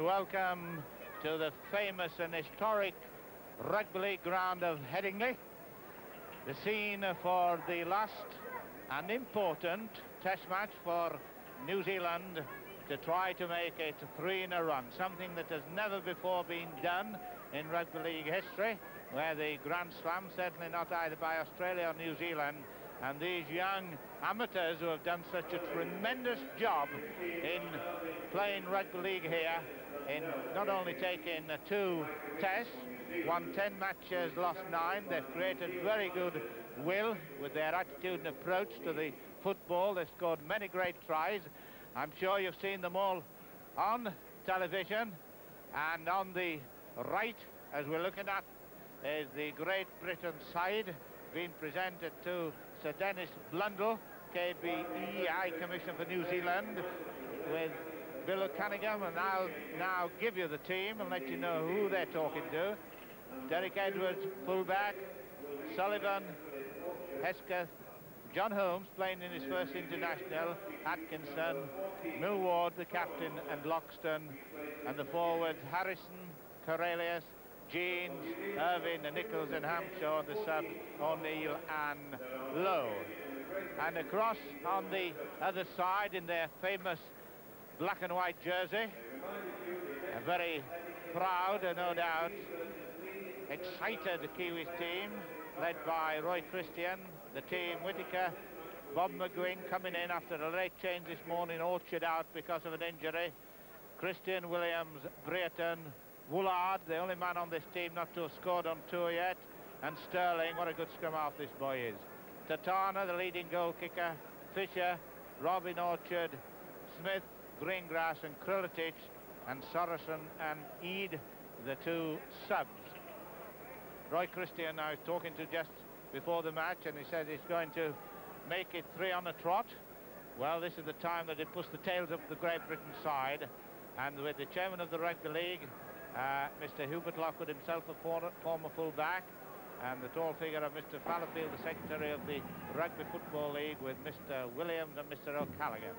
and welcome to the famous and historic Rugby League ground of Headingley, the scene for the last and important test match for New Zealand to try to make it 3 in a run, something that has never before been done in Rugby League history, where the Grand Slam, certainly not either by Australia or New Zealand, and these young amateurs who have done such a tremendous job in playing Rugby League here, in not only taking 2 tests, won 10 matches, lost 9. They've created very good will with their attitude and approach to the football. They've scored many great tries. I'm sure you've seen them all on television. And on the right, as we're looking at, is the Great Britain side being presented to Sir Dennis Blundell, KBE High Commissioner for New Zealand, with Bill O'Callaghan, and I'll now give you the team and let you know who they're talking to. Derek Edwards, fullback; Sullivan, Hesketh, John Holmes playing in his first international, Atkinson, Millward, the captain, and Loxton, and the forwards Harrison, Cornelius, Jeans, Irvine, Nichols and Hampshire, the subs O'Neill and Lowe. And across on the other side in their famous black and white jersey, a very proud and no doubt excited Kiwis team led by Roy Christian, the team Whittaker, Bob McGuinn coming in after a late change this morning, Orchard out because of an injury, Christian Williams, Brereton, Woolard, the only man on this team not to have scored on tour yet, and Sterling. What a good scrum half this boy is. Tatana, the leading goal kicker, Fisher, Robin Orchard, Smith, Greengrass and Krulitich, and Sorrison and Eade, the 2 subs. Roy Christian I was talking to just before the match, and he said he's going to make it 3 on a trot. Well, this is the time that he puts the tails up the Great Britain side, and with the chairman of the Rugby League, Mr. Hubert Lockwood himself, a former full-back, and the tall figure of Mr. Fallowfield, the secretary of the Rugby Football League, with Mr. Williams and Mr. O'Callaghan.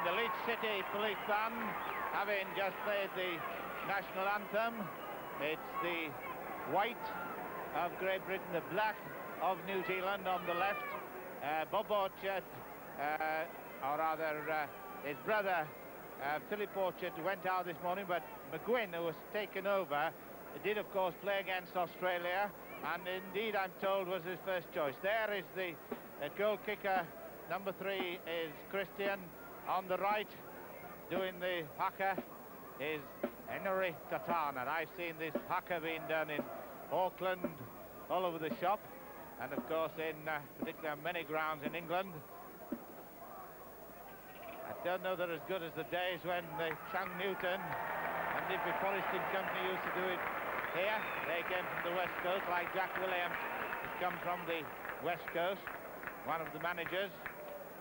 The Leeds City Police Band, having just played the national anthem. It's the white of Great Britain, the black of New Zealand on the left. Bob Orchard, or rather his brother, Philip Orchard, went out this morning, but McGuinn, who was taken over, did of course play against Australia, and indeed I'm told was his first choice. There is the goal kicker, number 3 is Christian. On the right, doing the haka, is Henry Tatana. I've seen this haka being done in Auckland, all over the shop, and of course in particular many grounds in England. I don't know they're as good as the days when the Chang Newton and Nippy Forest Company used to do it here. They came from the West Coast, like Jack Williams has come from the West Coast, one of the managers,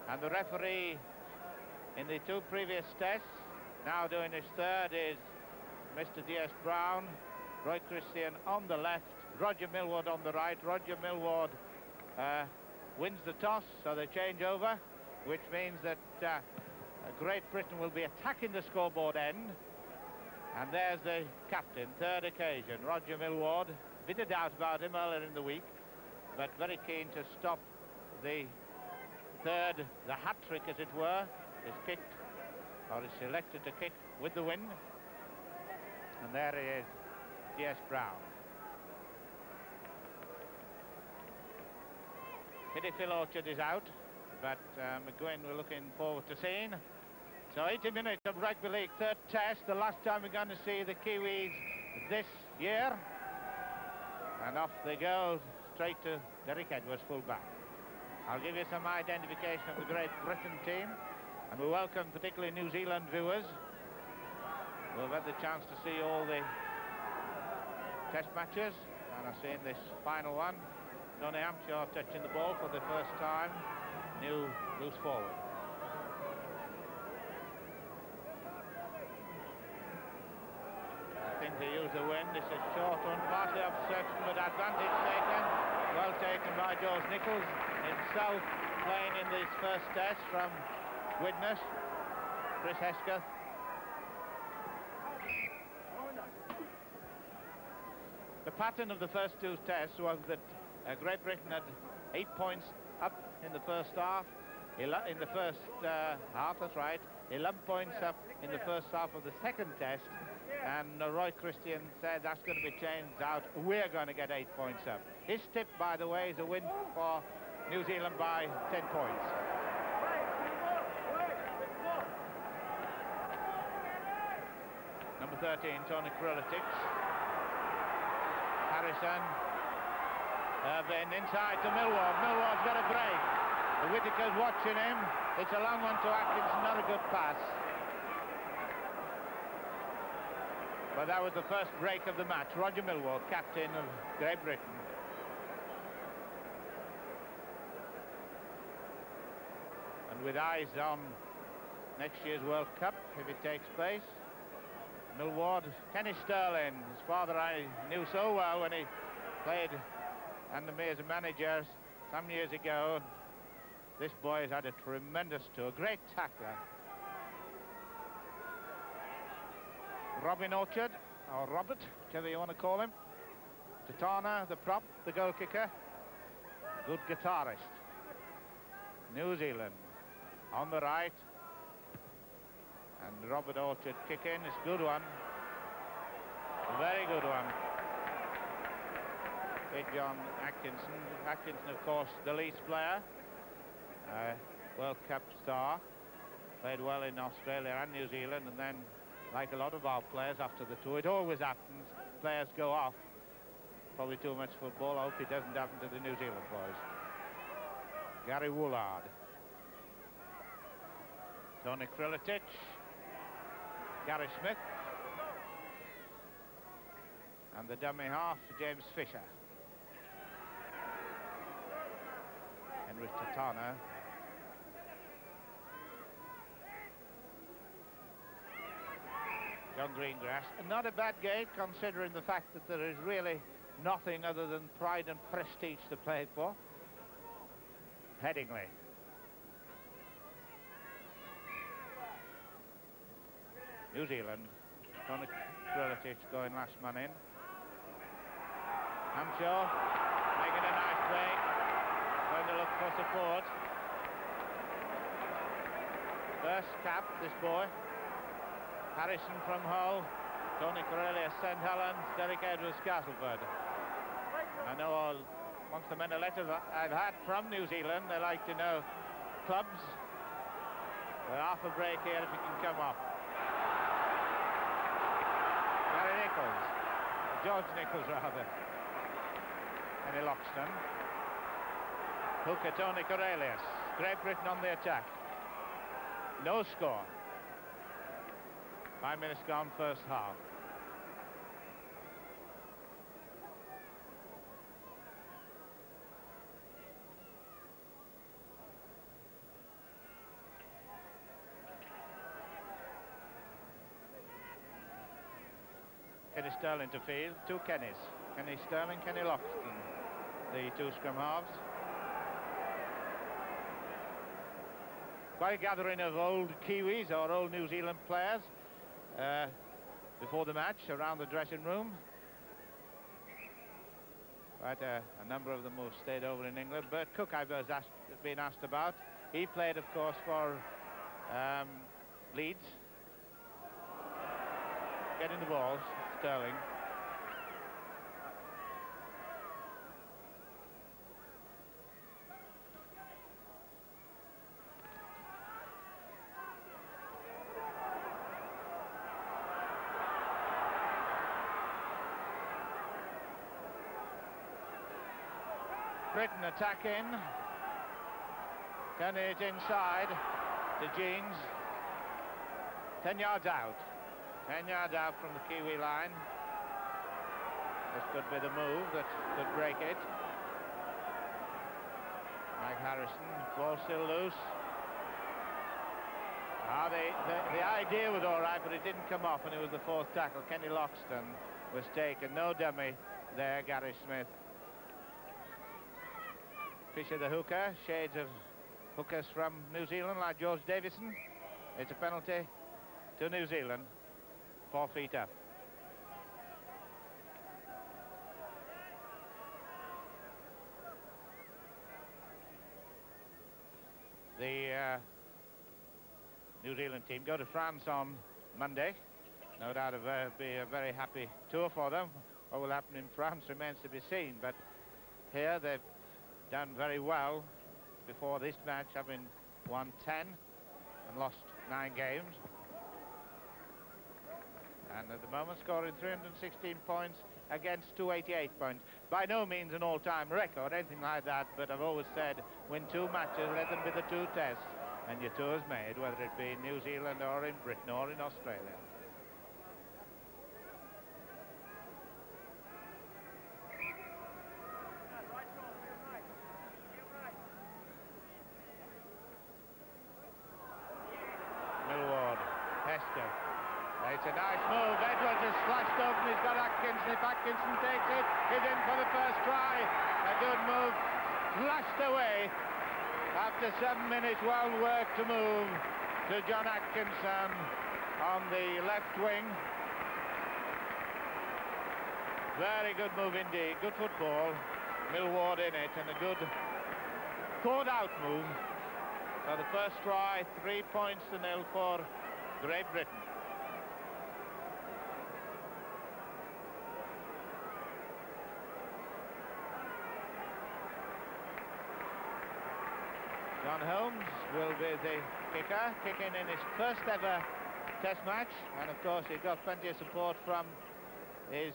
and the referee in the 2 previous tests, now doing his 3rd, is Mr. D.S. Brown. Roy Christian on the left, Roger Millward on the right. Roger Millward wins the toss, so they change over, which means that Great Britain will be attacking the scoreboard end. And there's the captain, 3rd occasion, Roger Millward. Bit of doubt about him earlier in the week, but very keen to stop the 3rd, the hat-trick as it were, is kicked, or is selected to kick with the wind. And there he is, D.S. Brown. Pity Phil Orchard is out, but McGuinn we're looking forward to seeing. So 80 minutes of Rugby League, 3rd test, the last time we're going to see the Kiwis this year. And off they go, straight to Derek Edwards, full-back. I'll give you some identification of the Great Britain team, and we welcome particularly New Zealand viewers who have had the chance to see all the test matches, and I've seen this final one. Tony Hampshire touching the ball for the first time, new loose forward. I think they use the wind. It's a short one, partly obstruction, but advantage taken. Well taken by George Nichols, himself playing in this first test from Widnes. Chris Hesketh. The pattern of the first two tests was that Great Britain had 8 points up in the first half. In the first half, that's right. 11 points up in the first half of the second test. And Roy Christian said that's going to be changed out. We're going to get 8 points up. His tip, by the way, is a win for New Zealand by 10 points. Number 13, Tony Krulicic. Harrison. Irvine inside to Millward. Millward's got a break. Whittaker's watching him. It's a long one to Atkinson, not a good pass. But that was the first break of the match. Roger Millward, captain of Great Britain. And with eyes on next year's World Cup, if it takes place, Millward, Kenny Sterling, his father I knew so well when he played under me as a manager some years ago. This boy has had a tremendous tour, great tackler. Robin Orchard, or Robert, whichever you want to call him. Tatana, the prop, the goal kicker. Good guitarist. New Zealand on the right. And Robert Orchard kicking, it's a good one. A very good one. Big John Atkinson. Atkinson, of course, the Leeds player. World Cup star. Played well in Australia and New Zealand, and then, like a lot of our players after the tour, it always happens. Players go off. Probably too much football. I hope it doesn't happen to the New Zealand boys. Gary Woolard. Tony Krulicic. Gary Smith. And the dummy half, James Fisher. Henry Tatana. John Greengrass. Not a bad game, considering the fact that there is really nothing other than pride and prestige to play for. Headingley. New Zealand. Tony Krulicic going last man in. Hampshire making a nice break. Going to look for support. First cap, this boy. Harrison from Hull, Tony Corellius, St Helens, Derek Edwards, Castleford. I know amongst the many letters I've had from New Zealand, they like to know clubs. We're half a break here if you can come off. Gary Nichols, George Nichols rather. Kenny Loxton. Hooker, Tony Corellius. Great Britain on the attack. No score. 5 minutes gone, first half. Kenny Sterling to field, two Kennys. Kenny Sterling, Kenny Loxton, the two scrum halves. Quite a gathering of old Kiwis or old New Zealand players before the match around the dressing room. Quite a number of them who stayed over in England. Bert Cook I've been asked about. He played, of course, for Leeds. Getting the balls, Sterling. Britain attacking. Kenny is inside to Jeans. 10 yards out. 10 yards out from the Kiwi line. This could be the move that could break it. Mike Harrison, ball still loose. The idea was all right, but it didn't come off, and it was the fourth tackle. Kenny Loxton was taken. No dummy there, Gary Smith. Fisher the hooker, shades of hookers from New Zealand like George Davison. It's a penalty to New Zealand, 4 feet up. The New Zealand team go to France on Monday. No doubt it'll be a very happy tour for them. What will happen in France remains to be seen, but here they've done very well before this match, having won 10 and lost 9 games. And at the moment scoring 316 points against 288 points. By no means an all-time record, anything like that, but I've always said, win 2 matches, let them be the 2 tests, and your tour's made, whether it be in New Zealand or in Britain or in Australia. Millward, Hester. It's a nice move. Edwards has slashed open. He's got Atkinson. If Atkinson takes it, he's in for the first try. A good move. Flashed away. After 7 minutes, well worked to move to John Atkinson on the left wing. Very good move indeed. Good football. Millward in it, and a good caught-out move. So the first try, 3 points to 0 for Great Britain. John Holmes will be the kicker, kicking in his first ever test match, and of course he got plenty of support from his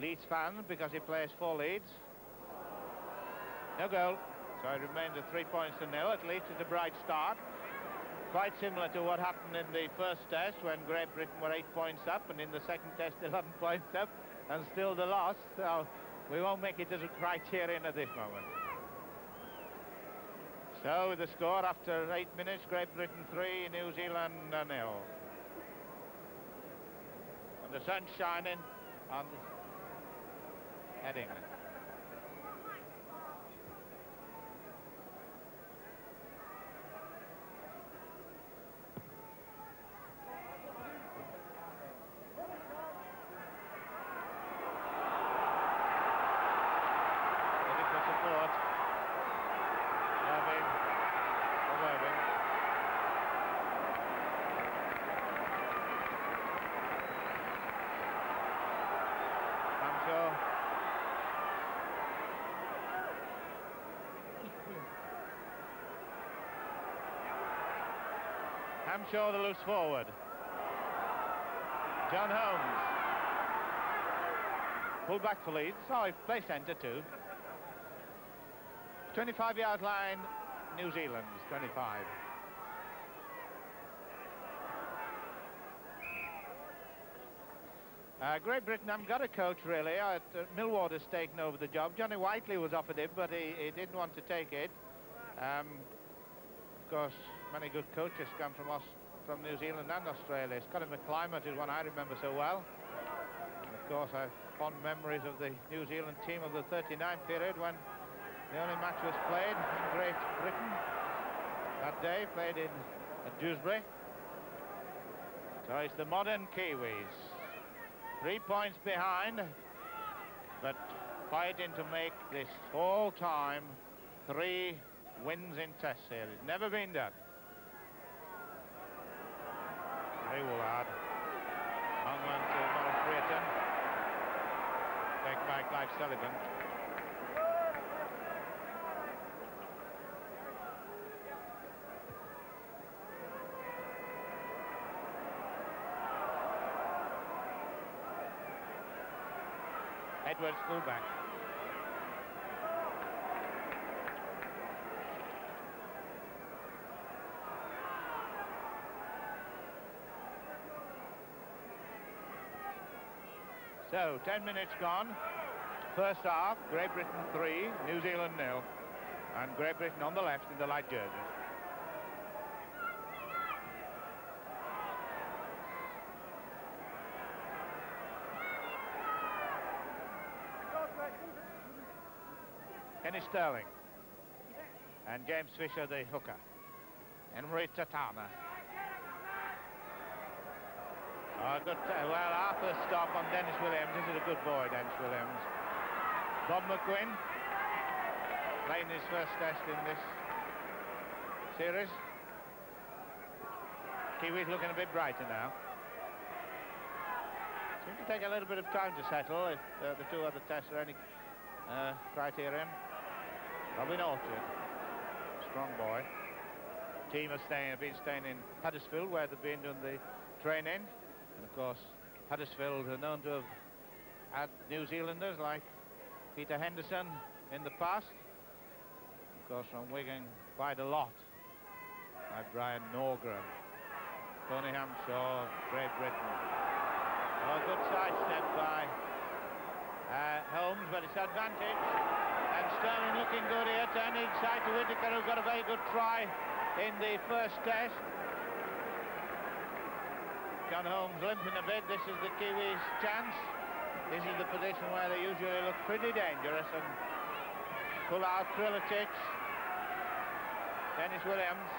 Leeds fans because he plays for Leeds. No goal, so it remains at 3 points to 0. At least it's a bright start. Quite similar to what happened in the first test when Great Britain were 8 points up, and in the second test 11 points up, and still the loss. So we won't make it as a criterion at this moment. So with the score after 8 minutes, Great Britain 3, New Zealand 0. And the sun's shining on Headingley. Looking for support. Hamshaw the loose forward. John Holmes. Pull back for Leeds. Oh, he plays centre too. 25-yard line, New Zealand, 25. Great Britain haven't got a coach really. Millward has taken over the job. Johnny Whiteley was offered it, but he didn't want to take it. Of course, many good coaches come from New Zealand and Australia. Scotty McClimate is one I remember so well. And of course, I have fond memories of the New Zealand team of the 39 period when the only match was played in Great Britain that day, played at Dewsbury. So it's the modern Kiwis. 3 points behind, but fighting to make this all-time 3 wins in Test series. Never been done. Ray Woolard. Longland to Norris Brereton. Taken by Clive Sullivan. Edwards fullback. So, 10 minutes gone. First half, Great Britain 3, New Zealand 0. And Great Britain on the left in the light jerseys. Kenny Sterling. And James Fisher, the hooker. Henry Tatana. Oh, good. Well, Arthur stop on Dennis Williams. This is a good boy, Dennis Williams. Bob McQuinn playing his first test in this series. Kiwis looking a bit brighter now. Seems to take a little bit of time to settle if the two other tests are any criterion. Robin Orchard, strong boy. Team have been staying in Huddersfield, where they've been doing the training. And of course, Huddersfield are known to have had New Zealanders like Peter Henderson in the past. Of course, from Wigan, quite a lot. Like Brian Norgren, Tony Hampshaw, Great Britain. Oh, good sidestep by Holmes, but it's advantage. And Sterling looking good here, turning side to Whittaker, who got a very good try in the first test. John Holmes limping a bit. This is the Kiwis' chance. This is the position where they usually look pretty dangerous and pull out Triletic. Dennis Williams.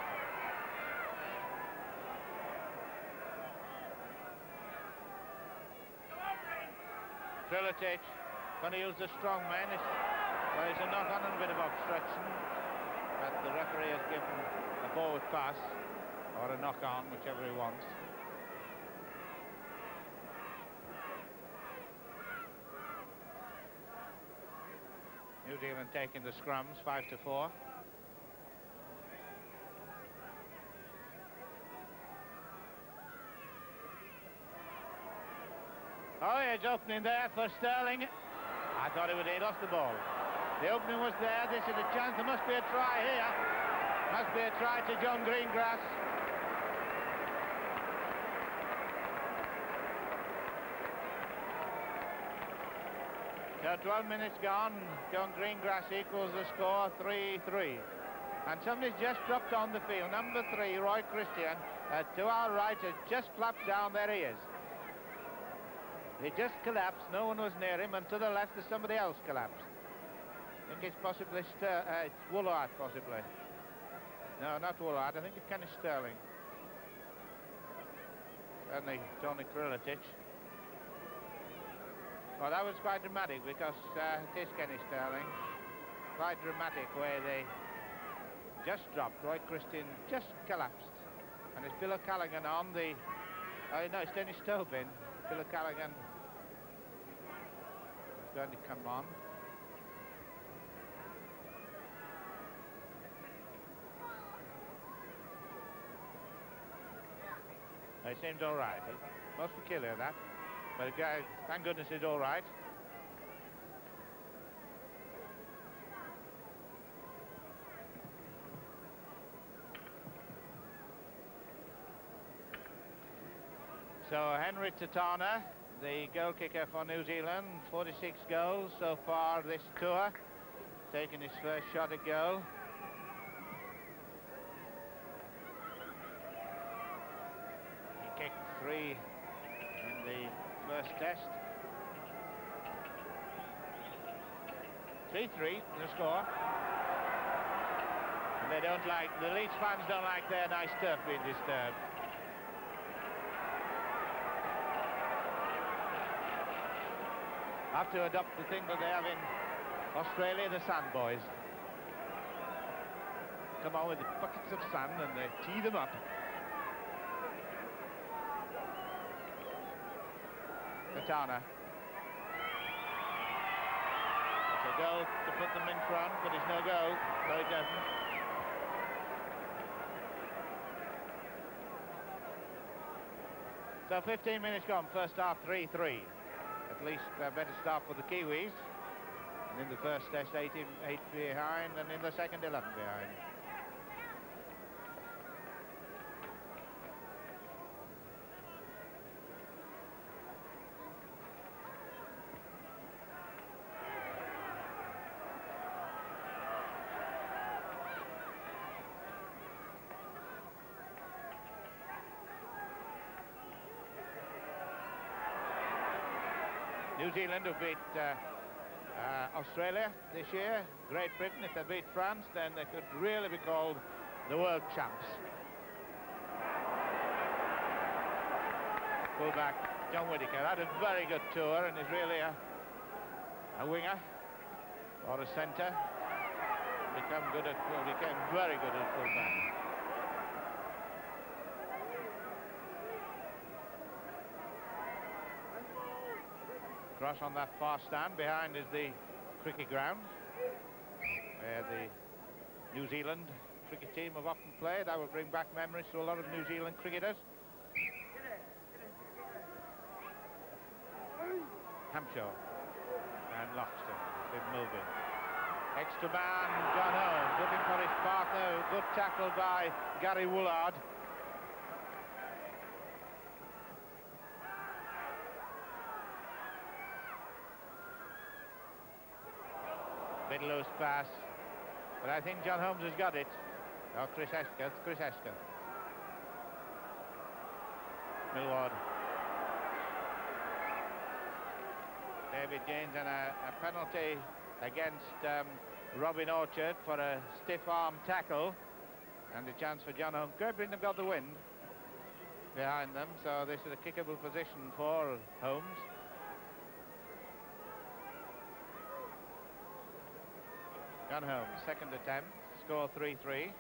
Triletic going to use the strong man. Well, he's a knock-on and a bit of obstruction, but the referee has given a forward pass or a knock-on, whichever he wants. New Zealand taking the scrums 5-4. Oh, it's opening there for Sterling. I thought he lost the ball. The opening was there. This is a chance. There must be a try here. Must be a try to John Greengrass. So 12 minutes gone. John Greengrass equals the score 3-3. And somebody's just dropped on the field. Number 3, Roy Christian, to our right, has just flapped down. There he is. He just collapsed. No one was near him, and to the left there's somebody else collapsed. I think it's possibly it's Woolard, possibly. No, not Woolard. I think it's Kenny Sterling. Certainly Tony Triletic. Well, that was quite dramatic because it is Kenny Sterling. Quite dramatic where they just dropped. Roy Christian just collapsed. And it's Bill O'Callaghan on the... Oh, no, it's Dennis Tobin. Bill O'Callaghan is going to come on. He seems all right. It must be killer, that. But the guy, thank goodness, is all right. So Henry Tatana, the goal kicker for New Zealand, 46 goals so far this tour, taking his first shot at goal. He kicked 3 in the first test. 3-3 the score. And they don't like, the Leeds fans don't like their nice turf being disturbed. Have to adopt the thing that they have in Australia, the sand boys. Come on with the buckets of sand and they tee them up. Tatana. It's a goal to put them in front, but it's no go, so it doesn't. So 15 minutes gone, first half 3-3. At least a better start for the Kiwis. And in the first test, 8 behind, and in the second, 11 behind. New Zealand who beat Australia this year. Great Britain, if they beat France, then they could really be called the world champs. Fullback John Whittaker had a very good tour and is really a winger or a centre. Became very good at fullback. Cross on that far stand. Behind is the cricket ground where the New Zealand cricket team have often played. That will bring back memories to a lot of New Zealand cricketers. Hampshire and Loxton didn't move in. Extra man, John Holmes, looking for his partner. Good tackle by Gary Woolard. Bit loose pass, but I think John Holmes has got it. Oh, Chris Esketh. Millward. David James and a penalty against Robin Orchard for a stiff arm tackle, and a chance for John Holmes. Great Britain have got the wind behind them, so this is a kickable position for Holmes. John Holmes, second attempt, score 3-3.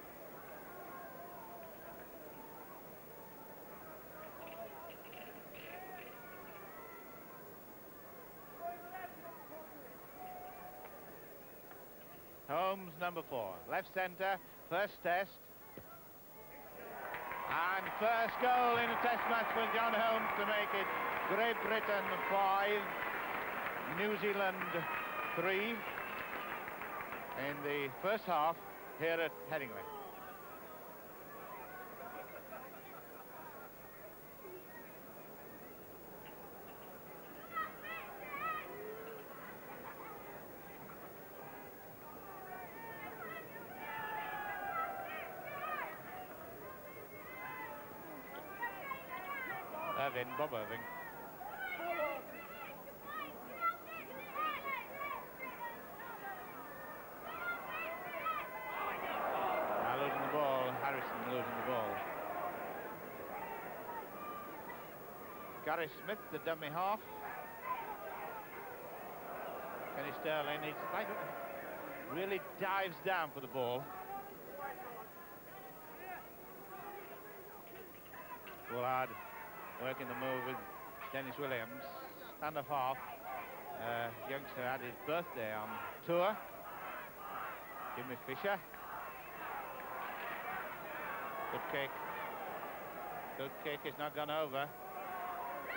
Holmes, number 4, left centre, first test. And first goal in a test match for John Holmes to make it Great Britain 5, New Zealand 3 in the first half here at Headingley. Bob Irving. Now losing the ball, Harrison losing the ball. Gary Smith, the dummy half. Kenny Sterling, really dives down for the ball. Woolard working the move with Dennis Williams. Stand-off half. Youngster had his birthday on tour. Jimmy Fisher. Good kick. Good kick. It's not gone over.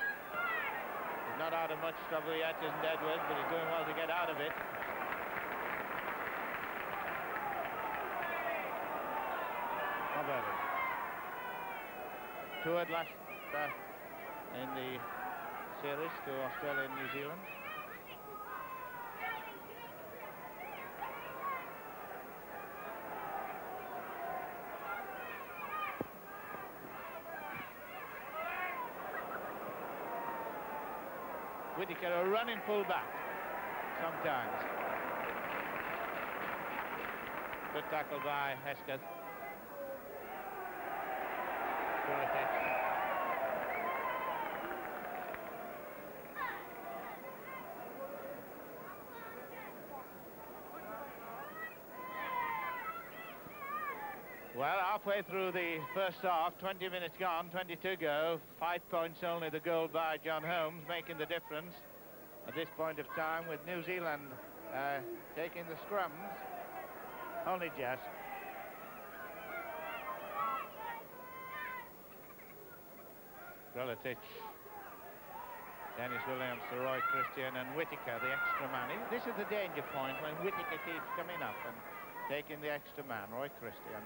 He's not out of much trouble yet, isn't Edwards, but he's doing well to get out of it. Bob Irving. Toured last in the series to Australia and New Zealand. Whittaker, a running full-back sometimes. Good tackle by Hesketh. Terrific. Well, halfway through the first half, 20 minutes gone, 22 go, 5 points only the goal by John Holmes, making the difference at this point of time, with New Zealand taking the scrums. Only just. Grolitic, Dennis Williams to Roy Christian, and Whittaker, the extra man. This is the danger point when Whittaker keeps coming up and taking the extra man, Roy Christian.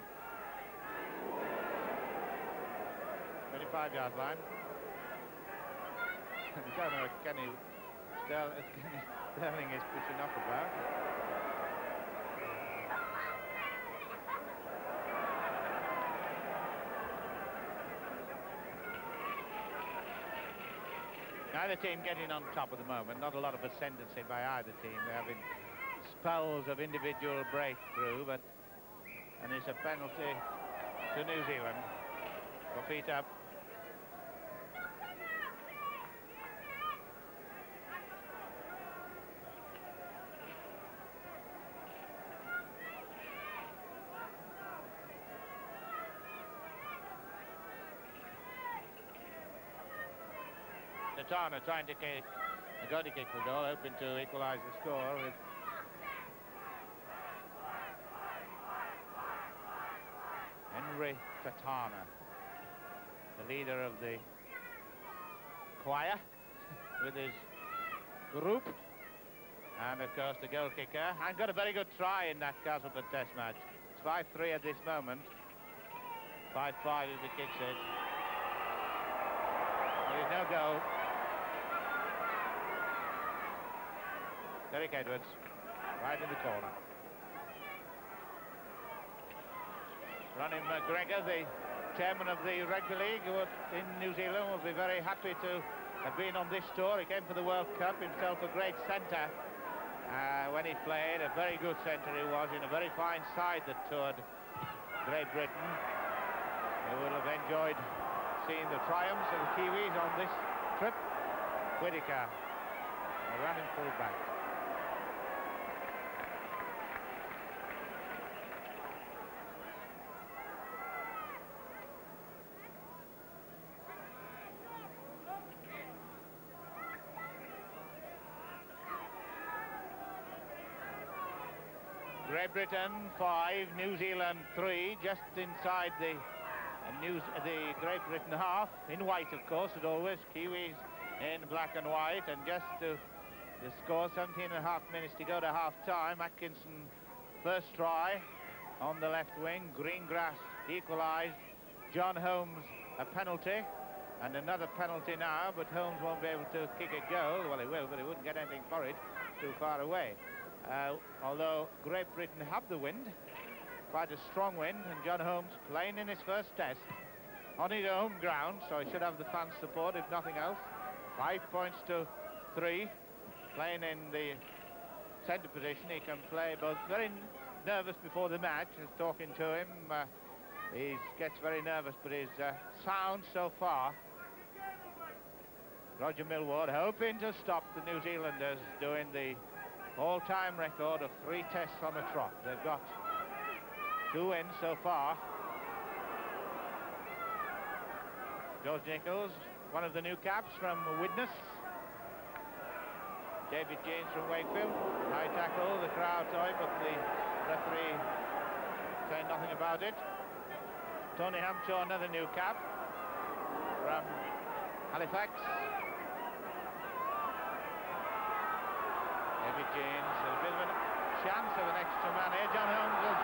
25-yard line. I don't know if Kenny Sterling is pushing off about. Neither team getting on top at the moment. Not a lot of ascendancy by either team. They're having spells of individual breakthrough, and it's a penalty to New Zealand. For feet up. Tatana trying to kick, going to kick the goal, hoping to equalise the score with Henry Tatana, the leader of the choir with his group, and of course the goal kicker, and got a very good try in that Castleford Test match. It's 5-3 at this moment. 5-5 as the kick says. There is no goal. Derek Edwards, right in the corner. Ronnie McGregor, the chairman of the Rugby League in New Zealand, will be very happy to have been on this tour. He came for the World Cup, himself a great centre when he played. A very good centre he was, in a very fine side that toured Great Britain. He will have enjoyed seeing the triumphs of the Kiwis on this trip. Whittaker, a running full back. Great Britain 5, New Zealand 3, just inside the Great Britain half, in white of course as always, Kiwis in black and white, and just to the score, 17 and a half minutes to go to half time. Atkinson first try on the left wing, Greengrass equalised, John Holmes a penalty, and another penalty now, but Holmes won't be able to kick a goal. Well, he will, but he wouldn't get anything for it, too far away. Although Great Britain have the wind, quite a strong wind, and John Holmes playing in his first test on his home ground, so he should have the fans' support if nothing else. 5 points to 3, playing in the centre position. He can play both. Very nervous before the match. I was talking to him. He gets very nervous, but he's sound so far. Roger Millward hoping to stop the New Zealanders doing the all-time record of 3 tests on the trot. They've got 2 wins so far. George Nichols, one of the new caps from Widnes. David James from Wakefield. High tackle, the crowd saw it, but the referee saying nothing about it. Tony Hampshaw, another new cap from Halifax. David James, a bit of a chance of an extra man here. John Holmes has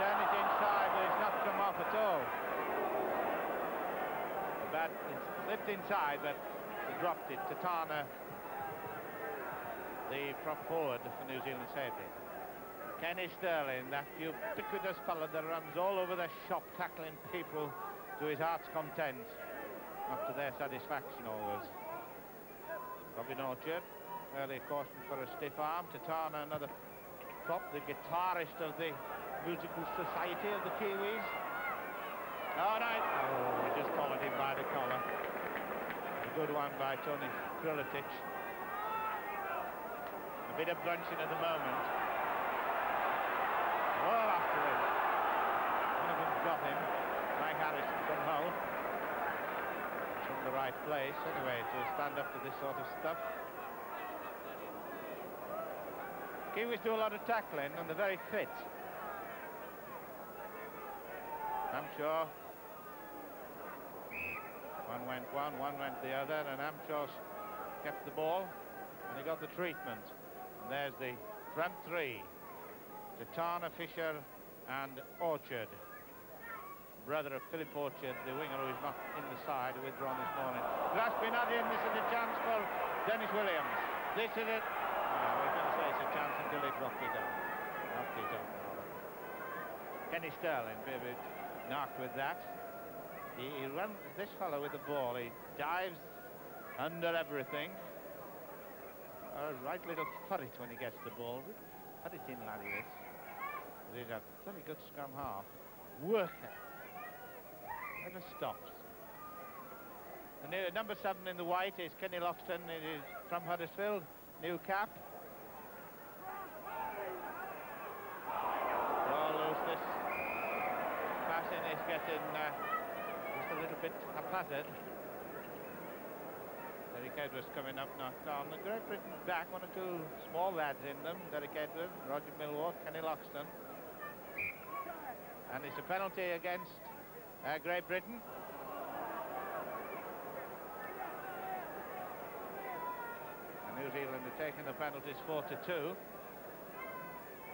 turned it inside, but it's not come off at all. It's slipped inside, but he dropped it. Tatana, the prop forward for New Zealand, saved it. Kenny Sterling, that ubiquitous fellow that runs all over the shop, tackling people to his heart's content, not to their satisfaction always. Robin Orchard, early caution for a stiff arm. Tatana, another prop, the guitarist of the Musical Society of the Kiwis. Oh, no. Oh, we just collared him by the collar. A good one by Tony Kriletic. A bit of bunching at the moment. All after him. One of them's got him. Mike Harrison from Hull. From the right place, anyway, to stand up to this sort of stuff. Kiwis do a lot of tackling, and they're very fit. Hampshaw. One went one went the other, and Hampshaw kept the ball, and he got the treatment. And there's the front 3. Tatana, Fisher, and Orchard. Brother of Philip Orchard, the winger who is not in the side, withdrawn this morning. Graspinadian, this is a chance for Dennis Williams. This is it. We're going to say it's a chance until he dropped it up. Kenny Sterling, a bit knocked with that. He runs this fellow with the ball. He dives under everything. A right little furret when he gets the ball. Furret in laddie this. But he's a very good scrum half. Worker. Never stops. The number 7 in the white is Kenny Loxton. It is from Huddersfield. New cap. Well, this passing is getting just a little bit haphazard. Derek Edwards coming up, knocked on. The Great Britain back, one or two small lads in them. Derek Edwards, Roger Millward, Kenny Loxton. And it's a penalty against Great Britain. And New Zealand are taking the penalties 4-2.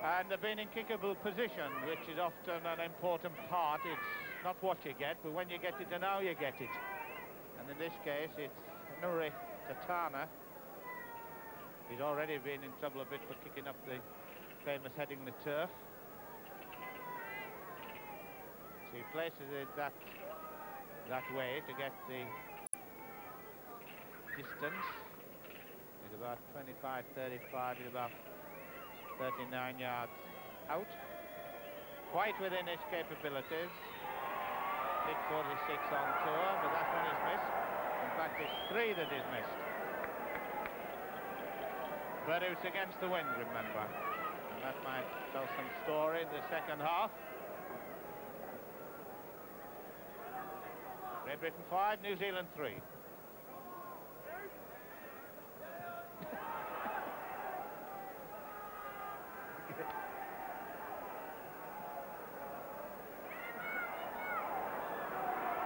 And they've been in kickable position, which is often an important part. It's not what you get, but when you get it and how you get it. And in this case, it's Nuri Tatana. He's already been in trouble a bit for kicking up the famous Headingley turf. So he places it that way to get the distance. It's about 25, 35, it's about 39 yards out. Quite within his capabilities. Big 46 on tour, but that one is missed. In fact, it's 3 that is missed. But it was against the wind, remember. And that might tell some story in the second half. Great Britain 5, New Zealand 3.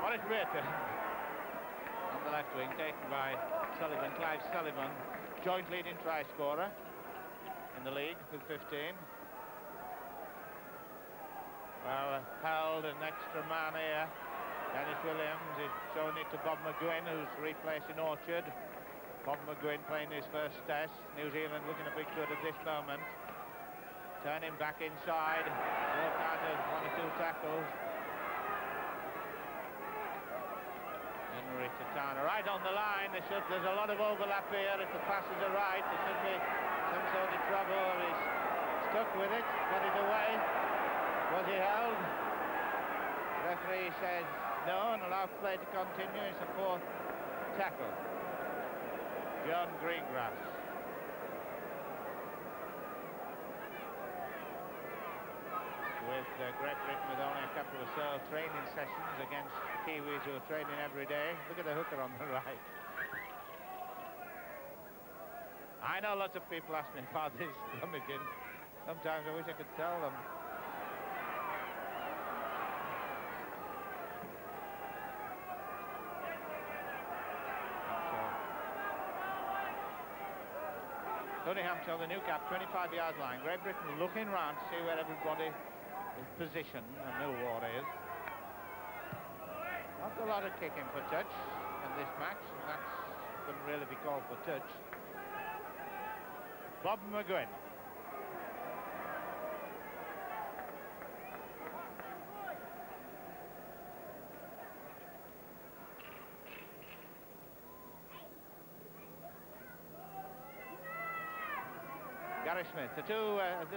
Morris Brereton on the left wing, taken by Sullivan, Clive Sullivan, joint leading try scorer in the league with 15. Well, held an extra man here. Dennis Williams is showing it to Bob McGuinn, who's replacing Orchard. Bob McGuinn playing his first test. New Zealand looking a bit good at this moment. Turning back inside. Walk out of 1 or 2 tackles. Henry Tatana right on the line. There's a lot of overlap here. If the passes are right, there should be some sort of trouble. He's stuck with it, got it away. Was he held? The referee says no and allows play to continue. It's a 4th tackle. John Greengrass. With Great Britain with only a couple of training sessions against the Kiwis who are training every day. Look at the hooker on the right. I know lots of people ask me about this rummaging. Sometimes I wish I could tell them. Tony Hampshire, the new cap, 25 yards line. Great Britain looking round to see where everybody is positioned, and Millward is. Not a lot of kicking for touch in this match, and that couldn't really be called for touch. Bob McGuinn. Gary Smith, the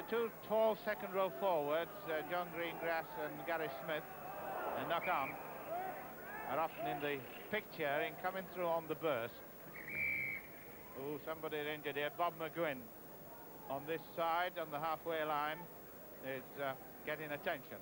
two tall second row forwards, John Greengrass and Gary Smith, and knock on, are often in the picture in coming through on the burst. Oh, somebody injured here. Bob McGuinn on this side, on the halfway line, is getting attention.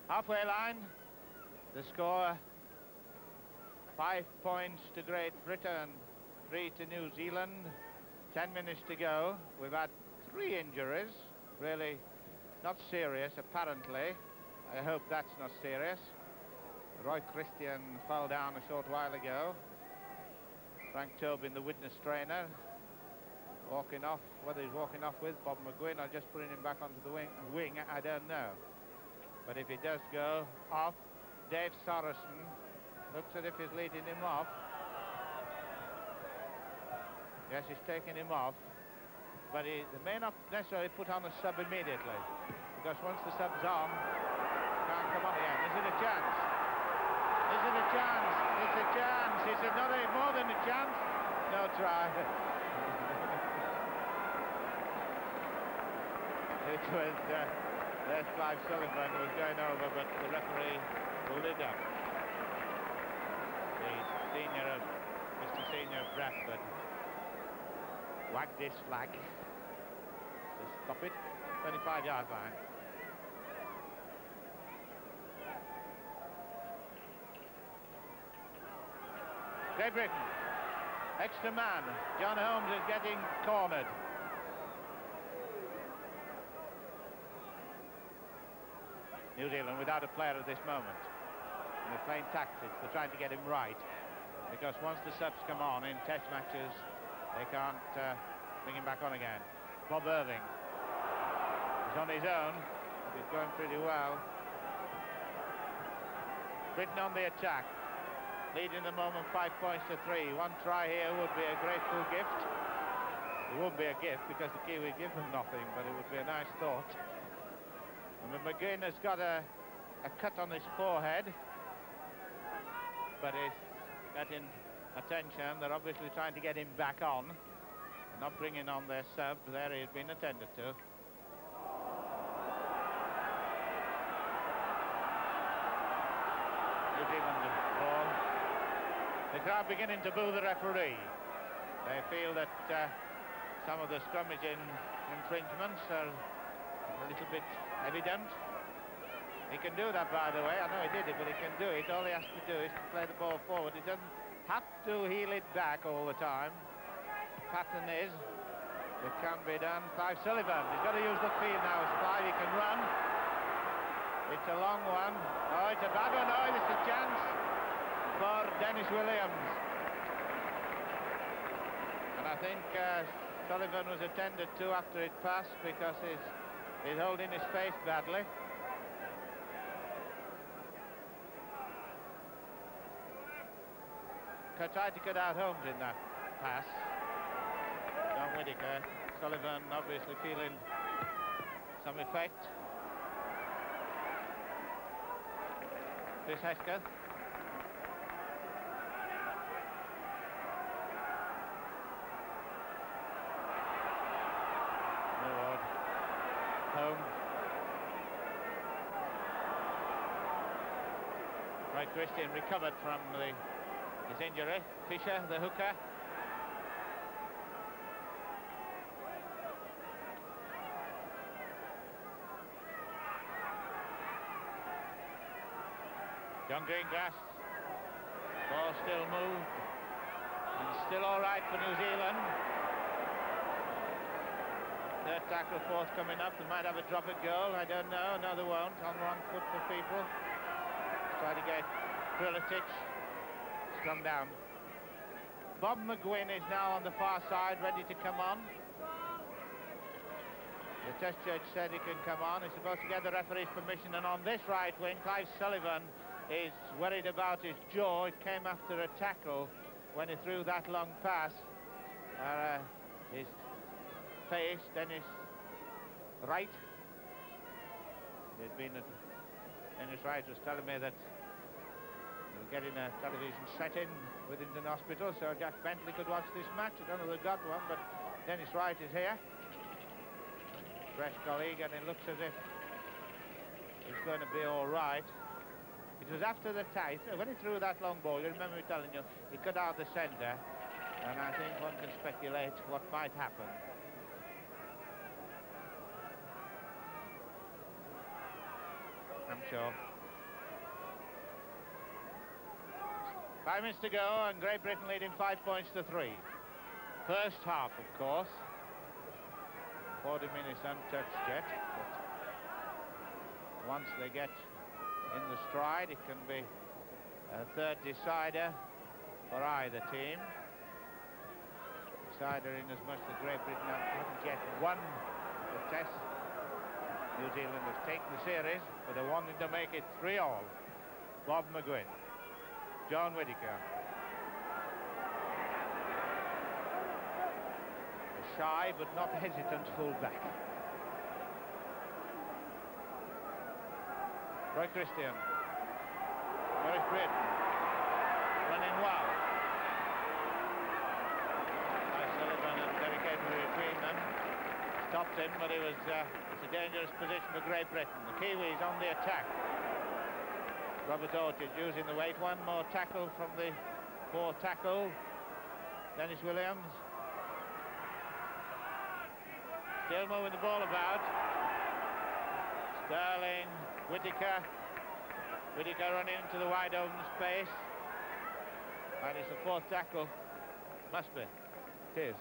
Halfway line, the score 5 points to Great Britain, 3 to New Zealand, 10 minutes to go. We've had 3 injuries, really not serious apparently. I hope that's not serious. Roy Christian fell down a short while ago. Frank Tobin, the witness trainer, walking off. Whether he's walking off with Bob McGuinn or just putting him back onto the wing, I don't know. But if he does go off, Dave Sorensen looks as if he's leading him off. Yes, he's taking him off, but they may not necessarily put on a sub immediately, because once the sub's on, can't come on again. Is it a chance? Is it a chance? It's a chance. Is it not more than a chance? No try. It was there's Clive Sullivan who was going over, but the referee pulled it up. The senior of Mr. Senior of Bradford wagged his flag to stop it. 25-yard line. Great Britain, extra man. John Holmes is getting cornered. New Zealand without a player at this moment. And they're playing tactics. They're trying to get him right, because once the subs come on in test matches, they can't bring him back on again. Bob Irving is on his own, but he's going pretty well. Britain on the attack, leading the moment 5 points to 3. One try here would be a grateful gift. It wouldn't be a gift because the Kiwi give them nothing, but it would be a nice thought. And McGinn has got a cut on his forehead, but he's getting attention. They're obviously trying to get him back on. They're not bringing on their sub. There he's been attended to. New Zealand ball. The crowd beginning to boo the referee. They feel that some of the scrummage infringements are a little bit evident. He can do that, by the way. I know he did it, but he can do it. All he has to do is to play the ball forward. He doesn't have to heel it back all the time. Pattern is, it can be done. Clive Sullivan, he's got to use the field now as Clive. He can run. It's a long one. Oh, it's a bad one. Oh, it's a chance for Dennis Williams. And I think Sullivan was attended to after it passed, because he's holding his face badly. Tried to cut out Holmes in that pass. John Whittaker. Sullivan obviously feeling some effect. Chris Hesketh. Millward. Holmes. Right, Christian recovered from his injury. Fisher, the hooker. John Greengrass. Ball still moved. And still all right for New Zealand. Third tackle, fourth coming up. They might have a drop at goal. I don't know. No, they won't. On one foot for people. Try to get Kriličić. Come down. Bob McGuinn is now on the far side, ready to come on. The test judge said he can come on. He's supposed to get the referee's permission, and on this right wing, Clive Sullivan is worried about his jaw. It came after a tackle when he threw that long pass. His face, Dennis Wright. Dennis Wright was telling me that we're getting a television set in Withington Hospital, so Jack Bentley could watch this match. I don't know if they've got one, but Dennis Wright is here. Fresh colleague, and it looks as if it's going to be all right. It was after the tie. When he threw that long ball, you remember me telling you, he cut out the centre, and I think one can speculate what might happen. I'm sure. 5 minutes to go, and Great Britain leading 5 points to 3. First half, of course. 40 minutes untouched yet. But once they get in the stride, it can be a third decider for either team. Decider in as much that Great Britain haven't yet won the test. New Zealand has taken the series, but they wanted to make it 3-all. Bob McGuinn. John Whittaker. shy but not hesitant full-back. Roy Christian. Maurice Brayton. Running well. Sullivan and Derek Edwards between them. Stopped him, but it's a dangerous position for Great Britain. The Kiwis on the attack. Robert Orchard using the weight. One more tackle from the poor tackle. Dennis Williams. Still moving the ball about. Sterling, Whittaker. Whittaker running into the wide open space. And it's the fourth tackle. Must be. It is.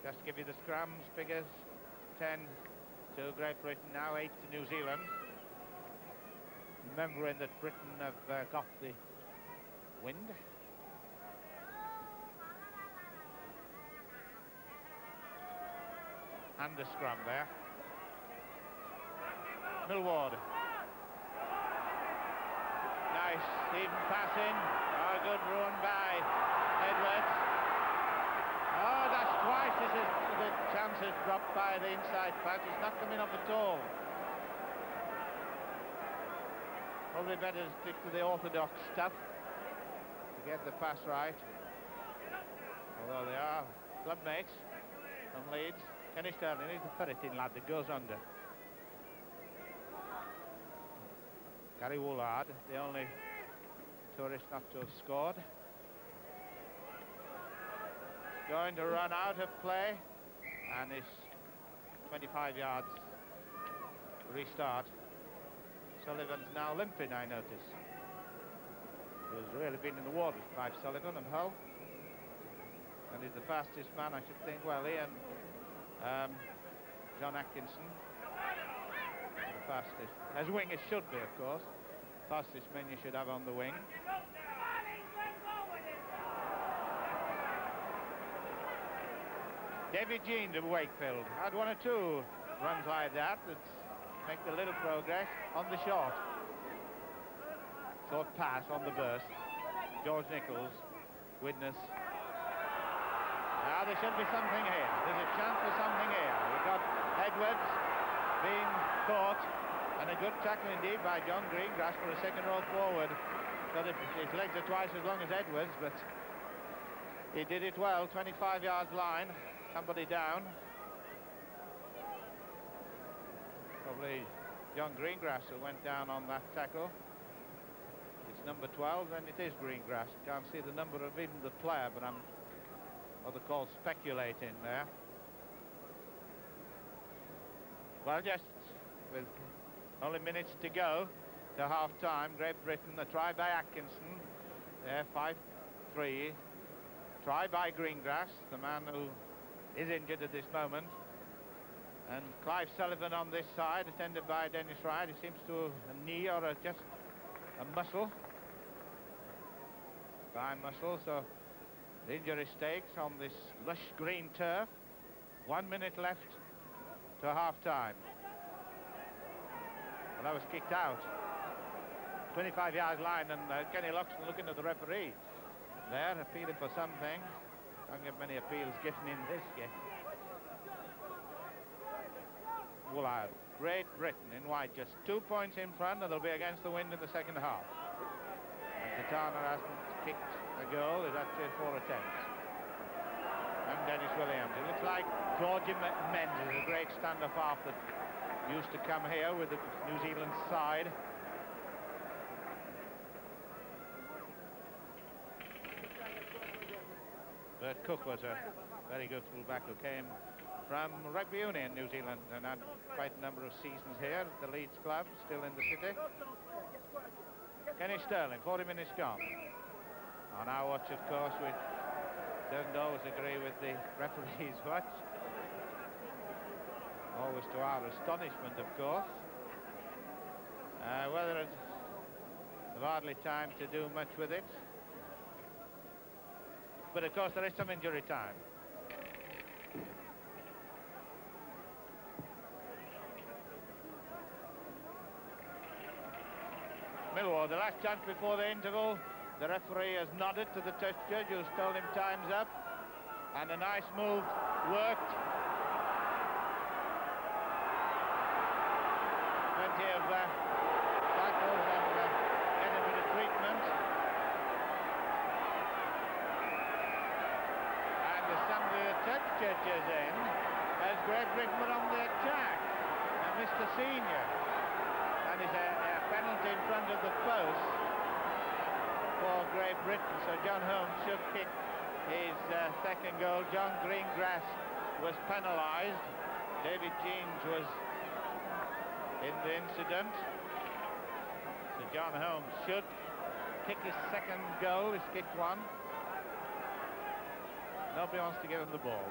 Just to give you the scrums figures. 10 to Great Britain now, 8 to New Zealand. Remembering that Britain have got the wind. And the scrum there. Millward. Nice, even passing. Oh, good run by Edwards. Oh, that's twice. The chance has dropped by the inside patch. It's not coming up at all. Probably better to stick to the orthodox stuff to get the pass right. Although they are club mates from Leeds. Kenny Sterling is the ferreting lad that goes under. Gary Woolard, the only tourist not to have scored. Going to run out of play, and it's 25 yards restart. Sullivan's now limping, I notice. He has really been in the waters by Sullivan and Hull. And he's the fastest man, I should think. Well, he and John Atkinson are the fastest. As wingers should be, of course. Fastest men you should have on the wing. David Jeans of Wakefield had one or two runs like that make a little progress on the short. Short pass on the burst. George Nichols, witness. Now there should be something here. There's a chance for something here. We've got Edwards being caught, and a good tackle indeed by John Greengrass for a second row forward. So his legs are twice as long as Edwards, but he did it well. 25 yards line, somebody down. Probably John Greengrass who went down on that tackle. It's number 12, then it is Greengrass. Can't see the number of even the player, but I'm what they call speculating there. Well, just with only minutes to go to half-time, Great Britain, a try by Atkinson. There, 5-3. Try by Greengrass, the man who is injured at this moment. And Clive Sullivan on this side, attended by Dennis Wright. He seems to have a knee or just a muscle. Fine muscle, so the injury stakes on this lush green turf. 1 minute left to half-time. Well, that was kicked out. 25 yards line, and Kenny Loxton looking at the referee. There, appealing for something. Don't get many appeals given in this game. Woolard, Great Britain in white, just 2 points in front, and they'll be against the wind in the second half. And Katana hasn't kicked a goal, he's actually 4 attempts. And Dennis Williams. It looks like Georgie Menz is a great stand-up half that used to come here with the New Zealand side. Bert Cook was a very good full-back who came from Rugby Union, New Zealand, and had quite a number of seasons here at the Leeds club, still in the city. Kenny Sterling, 40 minutes gone. On our watch, of course, we don't always agree with the referee's watch. Always to our astonishment, of course. Whether it's hardly time to do much with it. But, of course, there is some injury time. Millwall, the last chance before the interval. The referee has nodded to the test judge, who's told him time's up. And a nice move worked. Plenty of tackles and getting a bit of treatment. And the assembly of touch judges in as Great Britain were on the attack. And Mr. Senior. And it's a penalty in front of the post for Great Britain. So John Holmes should kick his second goal. John Greengrass was penalised. David Jeans was in the incident. So John Holmes should kick his second goal. He's kicked one. Nobody wants to give him the ball.